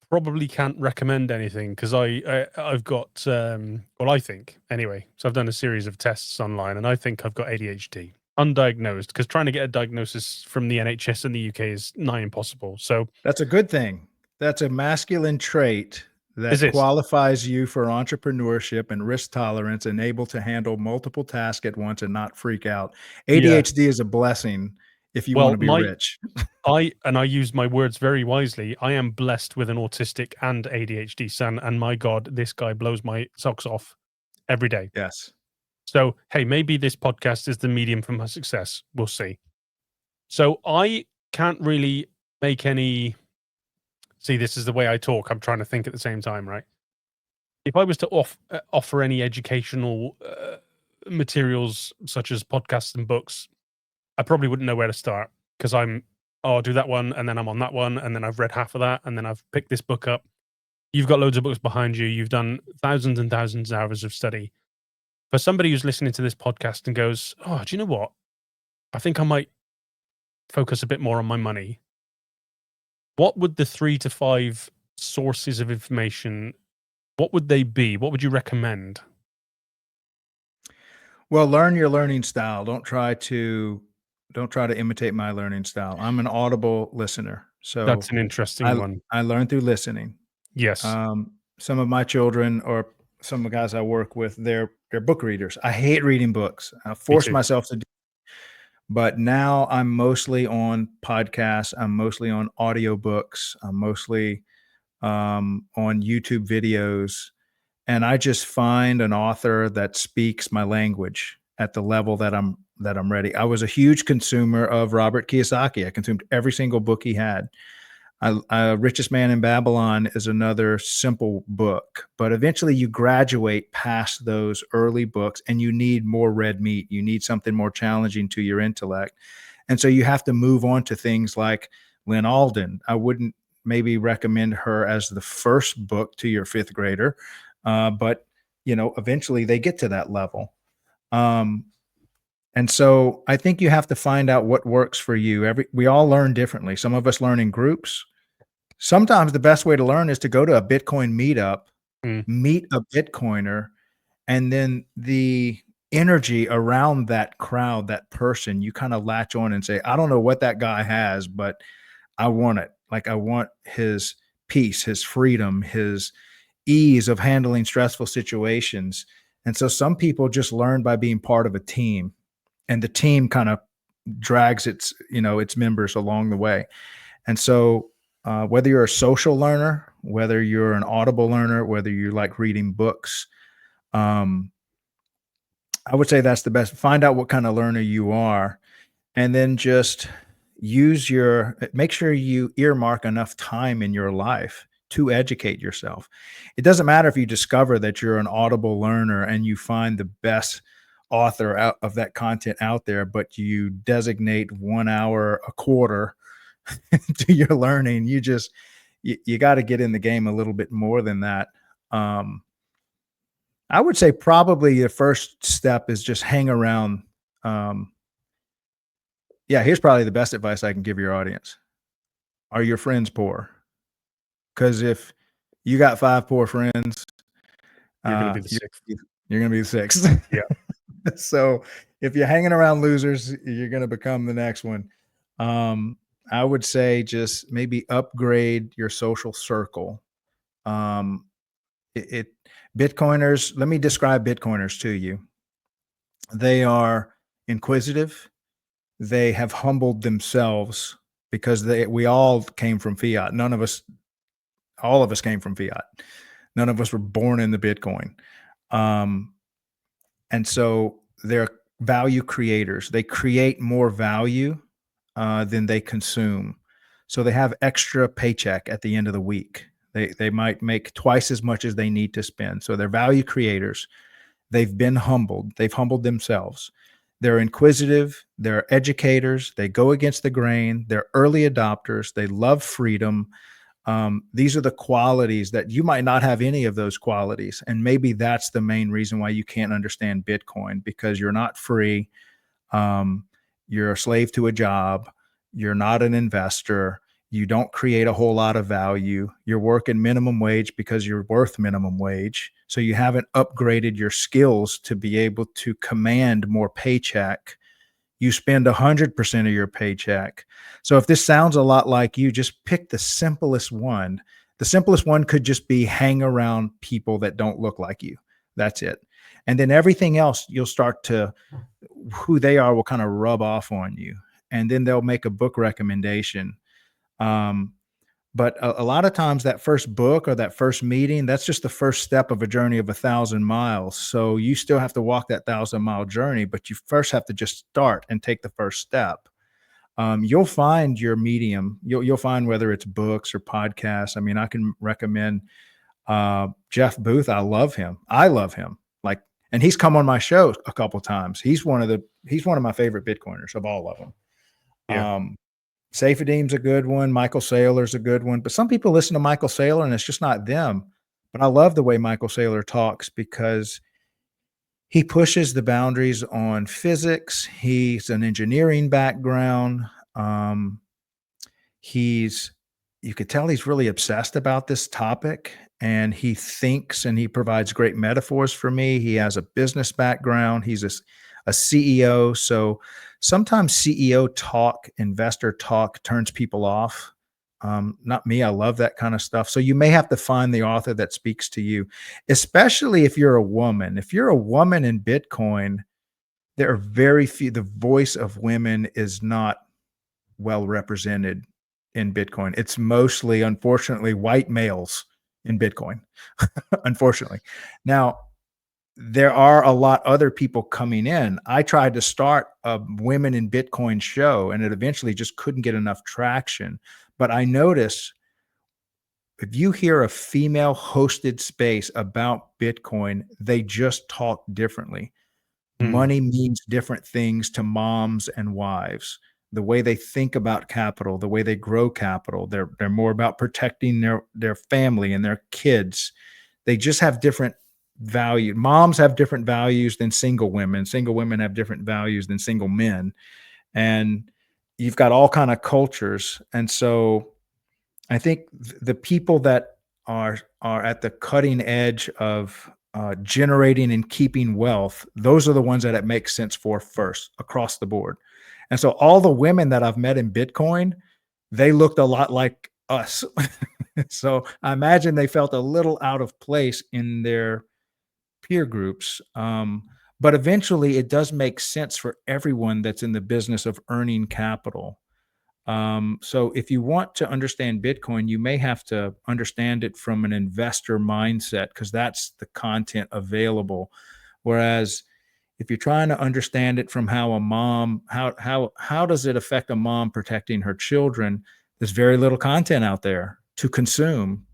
probably can't recommend anything because I've got well, I think anyway. So I've done a series of tests online, and I think I've got ADHD, undiagnosed. Because trying to get a diagnosis from the NHS in the UK is nigh impossible. So That's a good thing. That's a masculine trait is that it? qualifies you for entrepreneurship and risk tolerance and able to handle multiple tasks at once and not freak out. Yeah. ADHD is a blessing if you want Well, to be rich. I use my words very wisely. I am blessed with an autistic and ADHD son, and my God, this guy blows my socks off every day. Yes. So hey, maybe this podcast is the medium for my success. We'll see. So I can't really make any. See, this is the way I talk. I'm trying to think at the same time, right? If I was to offer any educational materials such as podcasts and books, I probably wouldn't know where to start because I'll do that one and then I'm on that one and then I've read half of that and then I've picked this book up. You've got loads of books behind you. You've done thousands and thousands of hours of study. For somebody who's listening to this podcast and goes, "Oh, do you know what? I think I might focus a bit more on my money." What would the 3 to 5 sources of information, what would they be? What would you recommend? Well, learn your learning style. Don't try to imitate my learning style. I'm an audible listener. That's So an interesting I one. I learn through listening. Yes. Some of my children or some of the guys I work with, they're book readers. I hate reading books. I Me force too. myself to do, but now I'm mostly on podcasts. I'm mostly on audiobooks. I'm mostly on YouTube videos, and I just find an author that speaks my language. at the level that I'm ready. I was a huge consumer of Robert Kiyosaki. I consumed every single book he had. Richest Man in Babylon is another simple book, but eventually you graduate past those early books and you need more red meat. You need something more challenging to your intellect. And so you have to move on to things like Lynn Alden. I wouldn't maybe recommend her as the first book to your fifth grader, but eventually they get to that level. Um, and so I think you have to find out what works for you. We all learn differently. Some of us learn in groups. Sometimes the best way to learn is to go to a Bitcoin meetup, Mm. meet a Bitcoiner, and then the energy around that crowd, that person, you kind of latch on and say, I don't know what that guy has, but I want it. Like I want his peace, his freedom, his ease of handling stressful situations. And so some people just learn by being part of a team, and the team kind of drags its members along the way. And so whether you're a social learner, whether you're an audible learner, whether you like reading books, um, I would say that's the best. Find out what kind of learner you are, and then just make sure you earmark enough time in your life to educate yourself. It doesn't matter if you discover that you're an audible learner and you find the best author out of that content out there, but you designate 1 hour a quarter to your learning. You got to get in the game a little bit more than that. Um, I would say probably the first step is just hang around. Um, yeah, here's probably the best advice I can give your audience. Are your friends poor? Because if you got five poor friends, You're going to be the you're, sixth. you're going to be the sixth. Yeah. So if you're hanging around losers, you're going to become the next one. Um, I would say just maybe upgrade your social circle. Um, it Bitcoiners, let me describe Bitcoiners to you. They are inquisitive. They have humbled themselves because we all came from fiat. All of us came from fiat. None of us were born in the Bitcoin. Um, and so they're value creators. They create more value than they consume. So they have extra paycheck at the end of the week. They might make twice as much as they need to spend. So they're value creators. They've been humbled. They've humbled themselves. They're inquisitive. They're educators. They go against the grain. They're early adopters. They love freedom. These are the qualities that you might not have any of those qualities. And maybe that's the main reason why you can't understand Bitcoin, because you're not free. Um, you're a slave to a job. You're not an investor. You don't create a whole lot of value. You're working minimum wage because you're worth minimum wage. So you haven't upgraded your skills to be able to command more paycheck. You spend 100% of your paycheck. So if this sounds a lot like you, just pick the simplest one. The simplest one could just be hang around people that don't look like you. That's it. And then everything else, who they are will kind of rub off on you. And then they'll make a book recommendation. Um, but a lot of times that first book or that first meeting, that's just the first step of a journey of 1,000 miles. So you still have to walk that 1,000-mile journey, but you first have to just start and take the first step. You'll find your medium. You'll find whether it's books or podcasts. I mean, I can recommend Jeff Booth. I love him. Like, and he's come on my show a couple times. He's one of my favorite Bitcoiners of all of them. Yeah. Safedim's a good one. Michael Saylor's a good one. But some people listen to Michael Saylor and it's just not them. But I love the way Michael Saylor talks because he pushes the boundaries on physics. He's an engineering background. Um, you could tell he's really obsessed about this topic, and he thinks and he provides great metaphors for me. He has a business background. He's a CEO. So sometimes CEO talk, investor talk turns people off. Not me. I love that kind of stuff. So you may have to find the author that speaks to you, especially if you're a woman. If you're a woman in Bitcoin, there are very few. The voice of women is not well represented in Bitcoin. It's mostly, unfortunately, white males in Bitcoin, unfortunately. Now, there are a lot other people coming in. I tried to start a women in Bitcoin show, and it eventually just couldn't get enough traction. But I notice if you hear a female hosted space about Bitcoin, they just talk differently. Mm, Money means different things to moms and wives. The way they think about capital, the way they grow capital, they're more about protecting their family and their kids. They just have different value. Moms have different values than single women. Single women have different values than single men. And you've got all kind of cultures. And so I think the people that are at the cutting edge of generating and keeping wealth, those are the ones that it makes sense for first across the board. And so all the women that I've met in Bitcoin, they looked a lot like us. So I imagine they felt a little out of place in their peer groups. But eventually it does make sense for everyone that's in the business of earning capital. So if you want to understand Bitcoin, you may have to understand it from an investor mindset because that's the content available. Whereas if you're trying to understand it from how a mom, how does it affect a mom protecting her children? There's very little content out there to consume.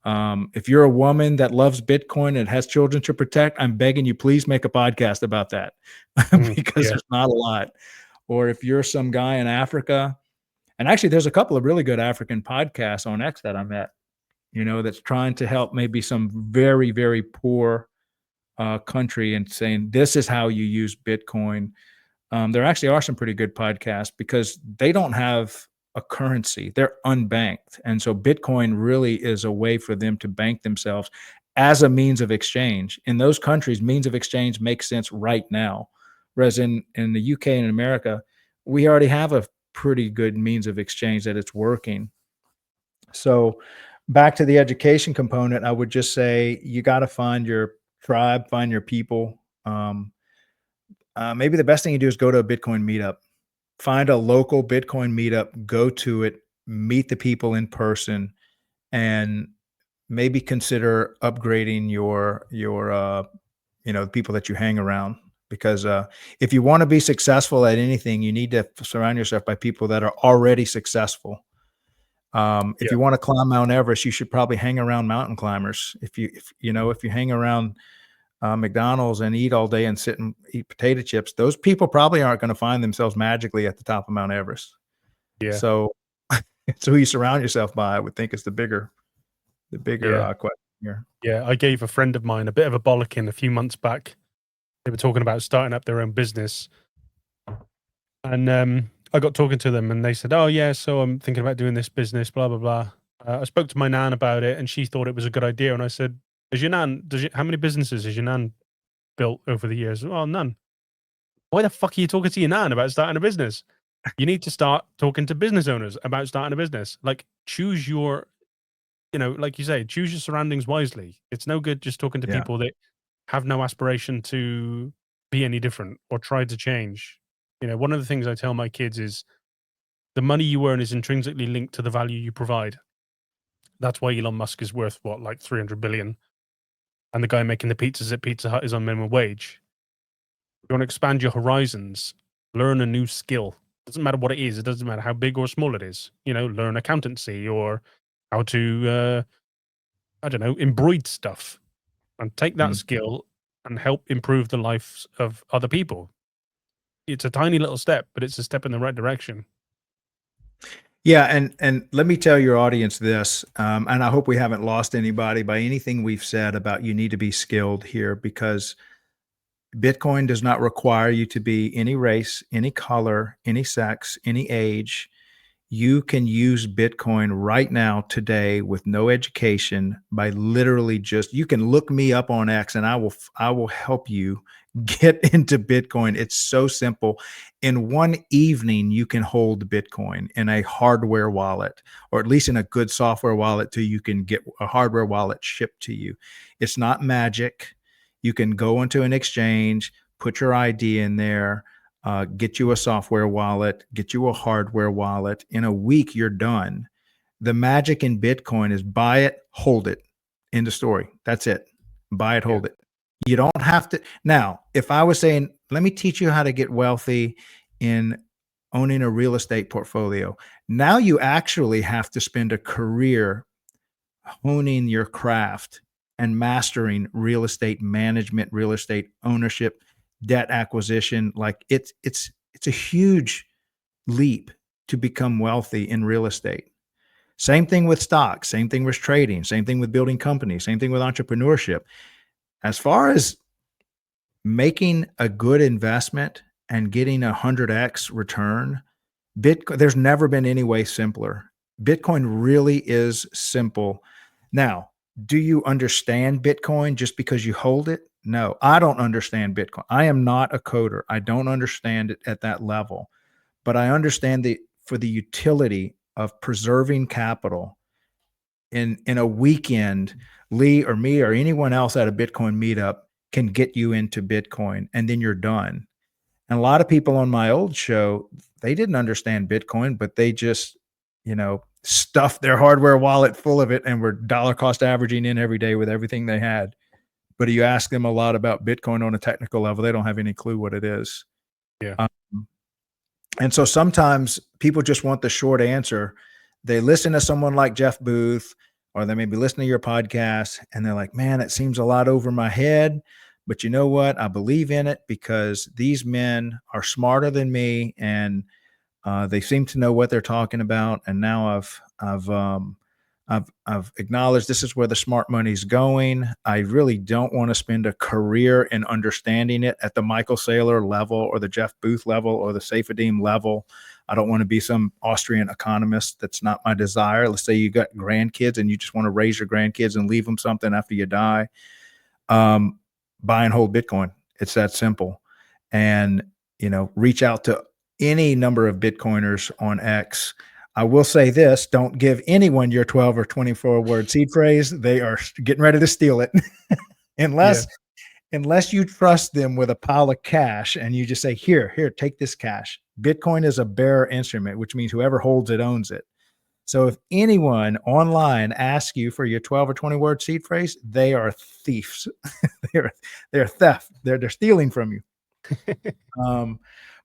If you're a woman that loves Bitcoin and has children to protect, I'm begging you, please make a podcast about that because yeah. there's not a lot. Or if you're some guy in Africa, and actually, there's a couple of really good African podcasts on X that I met, that's trying to help maybe some very, very poor country and saying, this is how you use Bitcoin. There actually are some pretty good podcasts because they don't have a currency, they're unbanked. And so Bitcoin really is a way for them to bank themselves as a means of exchange. In those countries, means of exchange makes sense right now. Whereas in the UK and America, we already have a pretty good means of exchange that it's working. So back to the education component, I would just say you got to find your tribe, find your people. Maybe the best thing you do is go to a Bitcoin meetup. Find a local Bitcoin meetup, go to it, meet the people in person, and maybe consider upgrading the people that you hang around. Because if you want to be successful at anything, you need to surround yourself by people that are already successful. If Yeah. you want to climb Mount Everest, you should probably hang around mountain climbers. If you hang around McDonald's and eat all day and sit and eat potato chips, those people probably aren't going to find themselves magically at the top of Mount Everest. Yeah. So, it's who you surround yourself by, I would think, is the bigger Yeah. question here. Yeah. I gave a friend of mine a bit of a bollocking a few months back. They were talking about starting up their own business. And I got talking to them and they said, oh, yeah, so I'm thinking about doing this business, blah, blah, blah. I spoke to my nan about it and she thought it was a good idea. And I said, how many businesses has your nan built over the years? Well, none. Why the fuck are you talking to your nan about starting a business? You need to start talking to business owners about starting a business. Like, choose your, like you say, choose your surroundings wisely. It's no good just talking to Yeah. people that have no aspiration to be any different or try to change. One of the things I tell my kids is the money you earn is intrinsically linked to the value you provide. That's why Elon Musk is worth what, like 300 billion, and the guy making the pizzas at Pizza Hut is on minimum wage. You want to expand your horizons, learn a new skill. Doesn't matter what it is. It doesn't matter how big or small it is. Learn accountancy or how to, I don't know, embroider stuff, and take that Mm. skill and help improve the lives of other people. It's a tiny little step, but it's a step in the right direction. Yeah, and let me tell your audience this, and I hope we haven't lost anybody by anything we've said about you need to be skilled here, because Bitcoin does not require you to be any race, any color, any sex, any age. You can use Bitcoin right now today with no education by literally just you can look me up on X and I will help you get into Bitcoin. It's so simple. In one evening, you can hold Bitcoin in a hardware wallet, or at least in a good software wallet till you can get a hardware wallet shipped to you. It's not magic. You can go into an exchange, put your ID in there, get you a software wallet, get you a hardware wallet. In a week, you're done. The magic in Bitcoin is buy it, hold it. End of story. That's it. Buy it, Yeah. hold it. You don't don't have to. Now, if I was saying, let me teach you how to get wealthy in owning a real estate portfolio, now you actually have to spend a career honing your craft and mastering real estate management, real estate ownership, debt acquisition. Like it's a huge leap to become wealthy in real estate. Same thing with stocks, same thing with trading, same thing with building companies, same thing with entrepreneurship. As far as making a good investment and getting 100x return, Bitcoin, there's never been any way simpler. Bitcoin really is simple. Now, do you understand Bitcoin just because you hold it? No, I don't understand Bitcoin. I am not a coder. I don't understand it at that level, but I understand the utility of preserving capital in a weekend. Lee or me or anyone else at a Bitcoin meetup can get you into Bitcoin and then you're done. And a lot of people on my old show, they didn't understand Bitcoin, but they just, stuffed their hardware wallet full of it and were dollar cost averaging in every day with everything they had. But you ask them a lot about Bitcoin on a technical level, they don't have any clue what it is. Yeah. Um, and so sometimes people just want the short answer. They listen to someone like Jeff Booth, or they may be listening to your podcast, and they're like, man, it seems a lot over my head. But you know what? I believe in it because these men are smarter than me, and they seem to know what they're talking about. And now I've acknowledged this is where the smart money's going. I really don't want to spend a career in understanding it at the Michael Saylor level or the Jeff Booth level or the Saifedeem level. I don't want to be some Austrian economist. That's not my desire. Let's say you got grandkids and you just want to raise your grandkids and leave them something after you die. Buy and hold Bitcoin. It's that simple. And, reach out to any number of Bitcoiners on X. I will say this, don't give anyone your 12 or 24 word seed phrase. They are getting ready to steal it. unless you trust them with a pile of cash and you just say, here, take this cash. Bitcoin is a bearer instrument, which means whoever holds it owns it. So if anyone online asks you for your 12 or 20 word seed phrase, they are thieves. they're theft. They're stealing from you.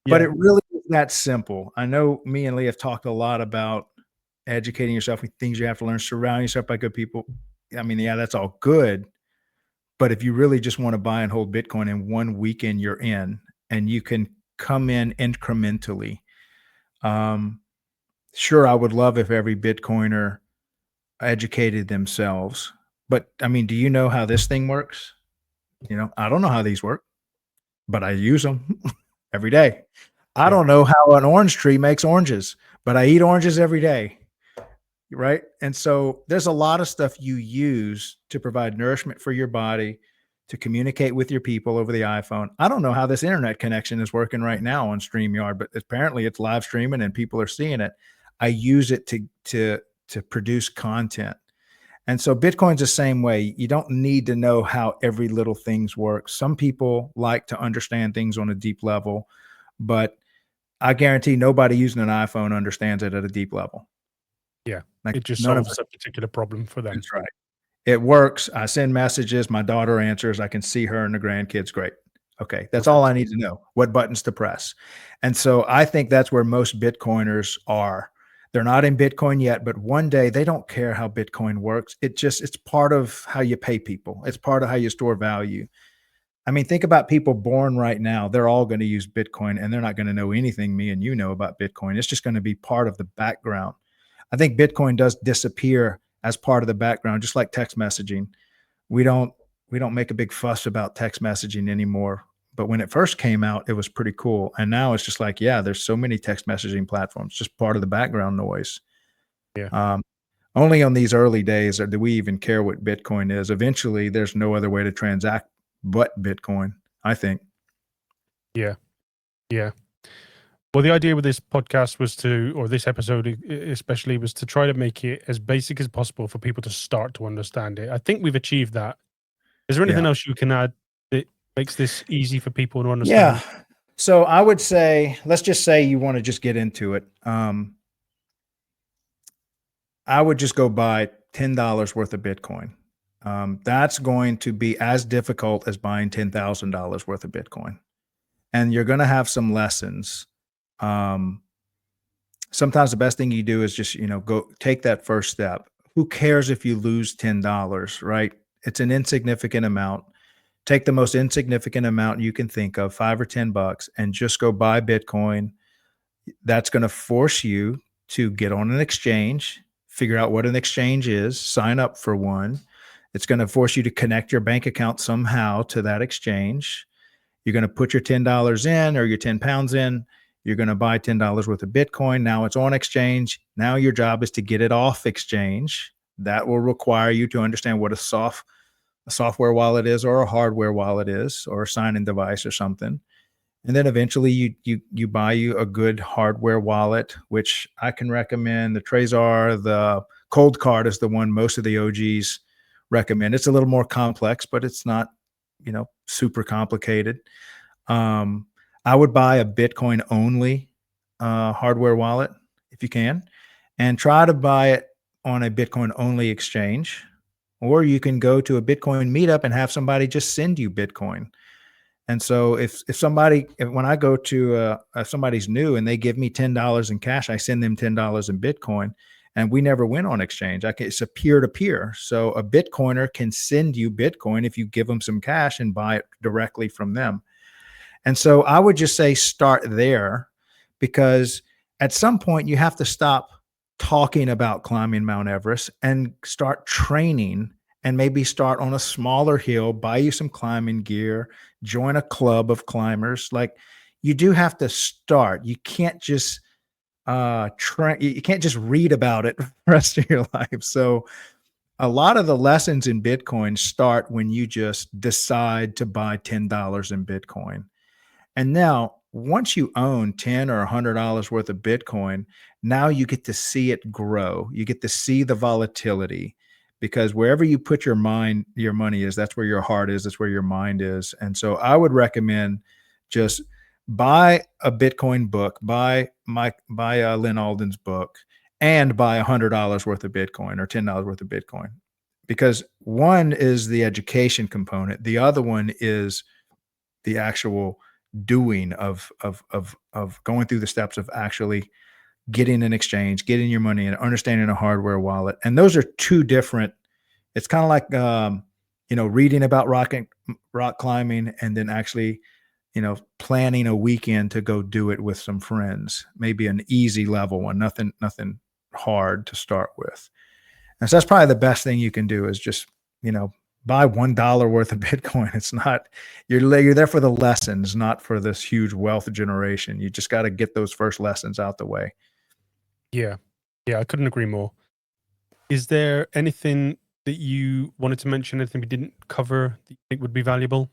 But it really is that simple. I know me and Lee have talked a lot about educating yourself with things you have to learn, surrounding yourself by good people. I mean, yeah, that's all good. But if you really just want to buy and hold Bitcoin in one weekend, you're in, and you can come in incrementally. Sure, I would love if every Bitcoiner educated themselves. But I mean, do you know how this thing works? I don't know how these work, but I use them every day. I don't know how an orange tree makes oranges, but I eat oranges every day. Right. And so there's a lot of stuff you use to provide nourishment for your body, to communicate with your people over the iPhone. I don't know how this internet connection is working right now on StreamYard, but apparently it's live streaming and people are seeing it. I use it to produce content. And so Bitcoin's the same way. You don't need to know how every little things work. Some people like to understand things on a deep level, but I guarantee nobody using an iPhone understands it at a deep level. Yeah. Like It just none of solves a particular problem for them. That's right. It works. I send messages. My daughter answers. I can see her and the grandkids. Great. Okay. That's all I need to know. What buttons to press. And so I think that's where most Bitcoiners are. They're not in Bitcoin yet, but one day they don't care how Bitcoin works. It's part of how you pay people. It's part of how you store value. I mean, think about people born right now. They're all going to use Bitcoin and they're not going to know anything me and you know about Bitcoin. It's just going to be part of the background. I think Bitcoin does disappear as part of the background, just like text messaging. We don't make a big fuss about text messaging anymore. But when it first came out, it was pretty cool. And now it's just like, yeah, there's so many text messaging platforms, just part of the background noise. Yeah. Only on these early days do we even care what Bitcoin is. Eventually, there's no other way to transact but Bitcoin, I think. Yeah. Yeah. Well, the idea with this podcast was or this episode especially, was to try to make it as basic as possible for people to start to understand it. I think we've achieved that. Is there anything else you can add that makes this easy for people to understand? Yeah. So I would say, let's just say you want to just get into it. I would just go buy $10 worth of Bitcoin. That's going to be as difficult as buying $10,000 worth of Bitcoin. And you're going to have some lessons. Um, Sometimes the best thing you do is just, go take that first step. Who cares if you lose $10, right? It's an insignificant amount. Take the most insignificant amount you can think of, 5 or $10, and just go buy Bitcoin. That's going to force you to get on an exchange, figure out what an exchange is, sign up for one. It's going to force you to connect your bank account somehow to that exchange. You're going to put your $10 in or your 10 pounds in. You're going to buy $10 worth of Bitcoin. Now it's on exchange. Now your job is to get it off exchange. That will require you to understand what a software wallet is, or a hardware wallet is, or a sign-in device or something. And then eventually you buy you a good hardware wallet, which I can recommend. The Trezor, the Cold Card is the one most of the OGs recommend. It's a little more complex, but it's not, super complicated. Um, I would buy a Bitcoin only hardware wallet if you can, and try to buy it on a Bitcoin only exchange. Or you can go to a Bitcoin meetup and have somebody just send you Bitcoin. And so when I go to if somebody's new and they give me $10 in cash, I send them $10 in Bitcoin, and we never went on exchange. It's a peer to peer. So a Bitcoiner can send you Bitcoin if you give them some cash and buy it directly from them. And so I would just say start there, because at some point you have to stop talking about climbing Mount Everest and start training, and maybe start on a smaller hill, buy you some climbing gear, join a club of climbers. Like, you do have to start. You can't just train. You can't just read about it the rest of your life. So a lot of the lessons in Bitcoin start when you just decide to buy $10 in Bitcoin. And now, once you own 10 or $100 worth of Bitcoin, now you get to see it grow. You get to see the volatility, because wherever you put your money is, that's where your heart is, that's where your mind is. And so I would recommend just buy a Bitcoin book, buy Lynn Alden's book, and buy $100 worth of Bitcoin or $10 worth of Bitcoin, because one is the education component, the other one is the actual doing of going through the steps of actually getting an exchange, getting your money, and understanding a hardware wallet. And those are two different. It's kind of like reading about rock climbing, and then actually planning a weekend to go do it with some friends. Maybe an easy level one, nothing hard to start with. And so that's probably the best thing you can do, is just buy $1 worth of Bitcoin. It's not, you're there for the lessons, not for this huge wealth generation. You just got to get those first lessons out the way. Yeah. Yeah, I couldn't agree more. Is there anything that you wanted to mention, anything we didn't cover that you think would be valuable?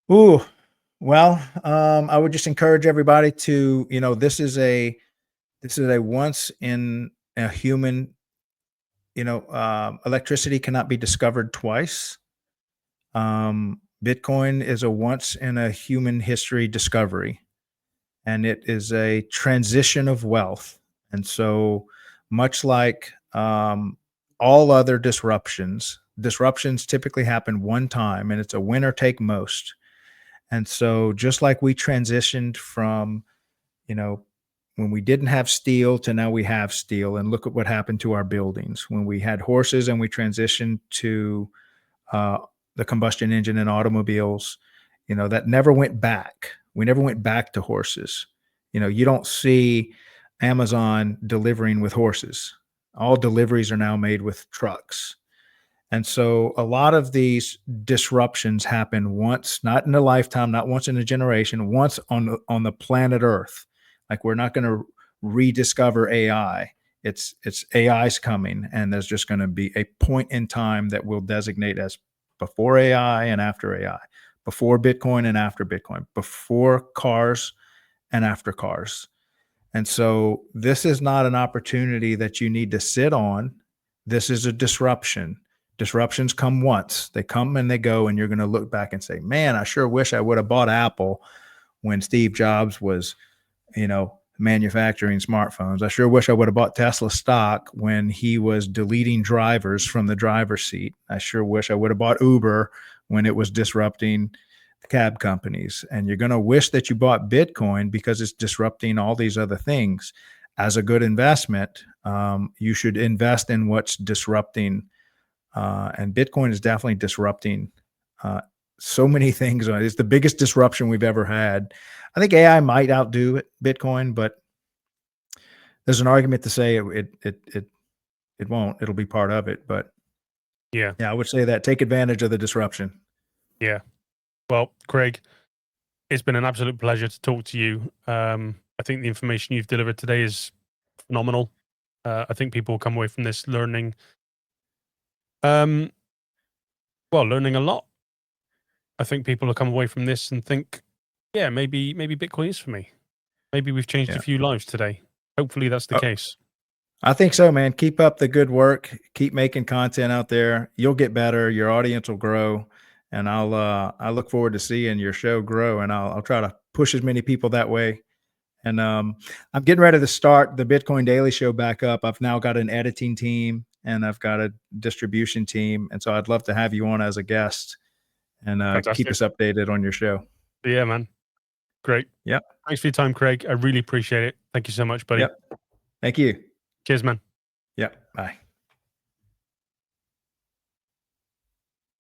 Ooh, well, I would just encourage everybody to, this is a once in a human, electricity cannot be discovered twice. Bitcoin is a once in a human history discovery, and it is a transition of wealth. And so, much like all other disruptions typically happen one time, and it's a winner take most. And so, just like we transitioned from, you know, when we didn't have steel to now we have steel, and look at what happened to our buildings. When we had horses and we transitioned to uh, the combustion engine in automobiles, that never went back. We never went back to horses. You don't see Amazon delivering with horses. All deliveries are now made with trucks. And so a lot of these disruptions happen once, not in a lifetime, not once in a generation, once on the planet Earth. Like, we're not going to rediscover AI. It's AI's coming, and there's just going to be a point in time that we'll designate as before AI and after AI, before Bitcoin and after Bitcoin, before cars and after cars. And so this is not an opportunity that you need to sit on. This is a disruption. Disruptions come once, they come and they go, and you're going to look back and say, man, I sure wish I would have bought Apple when Steve Jobs was, manufacturing smartphones. I sure wish I would have bought Tesla stock when he was deleting drivers from the driver's seat. I sure wish I would have bought Uber when it was disrupting the cab companies. And you're going to wish that you bought Bitcoin because it's disrupting all these other things. As a good investment, you should invest in what's disrupting. And Bitcoin is definitely disrupting so many things. It's the biggest disruption we've ever had. I think AI might outdo Bitcoin, but there's an argument to say it won't. It'll be part of it, but Yeah. I would say that take advantage of the disruption. Yeah. Well, Craig, it's been an absolute pleasure to talk to you. I think the information you've delivered today is phenomenal. I think people will come away from this learning, learning a lot. I think people will come away from this and think, yeah, maybe Bitcoin is for me. Maybe we've changed a few lives today. Hopefully that's the case. I think so, man. Keep up the good work. Keep making content out there. You'll get better. Your audience will grow, and I look forward to seeing your show grow. And I'll try to push as many people that way. And I'm getting ready to start the Bitcoin Daily Show back up. I've now got an editing team and I've got a distribution team, and so I'd love to have you on as a guest and keep Fantastic. us updated on your show. Yeah, man. Great. Yep. Thanks for your time, Craig. I really appreciate it. Thank you so much, buddy. Yep. Thank you. Cheers, man. Yep. Bye.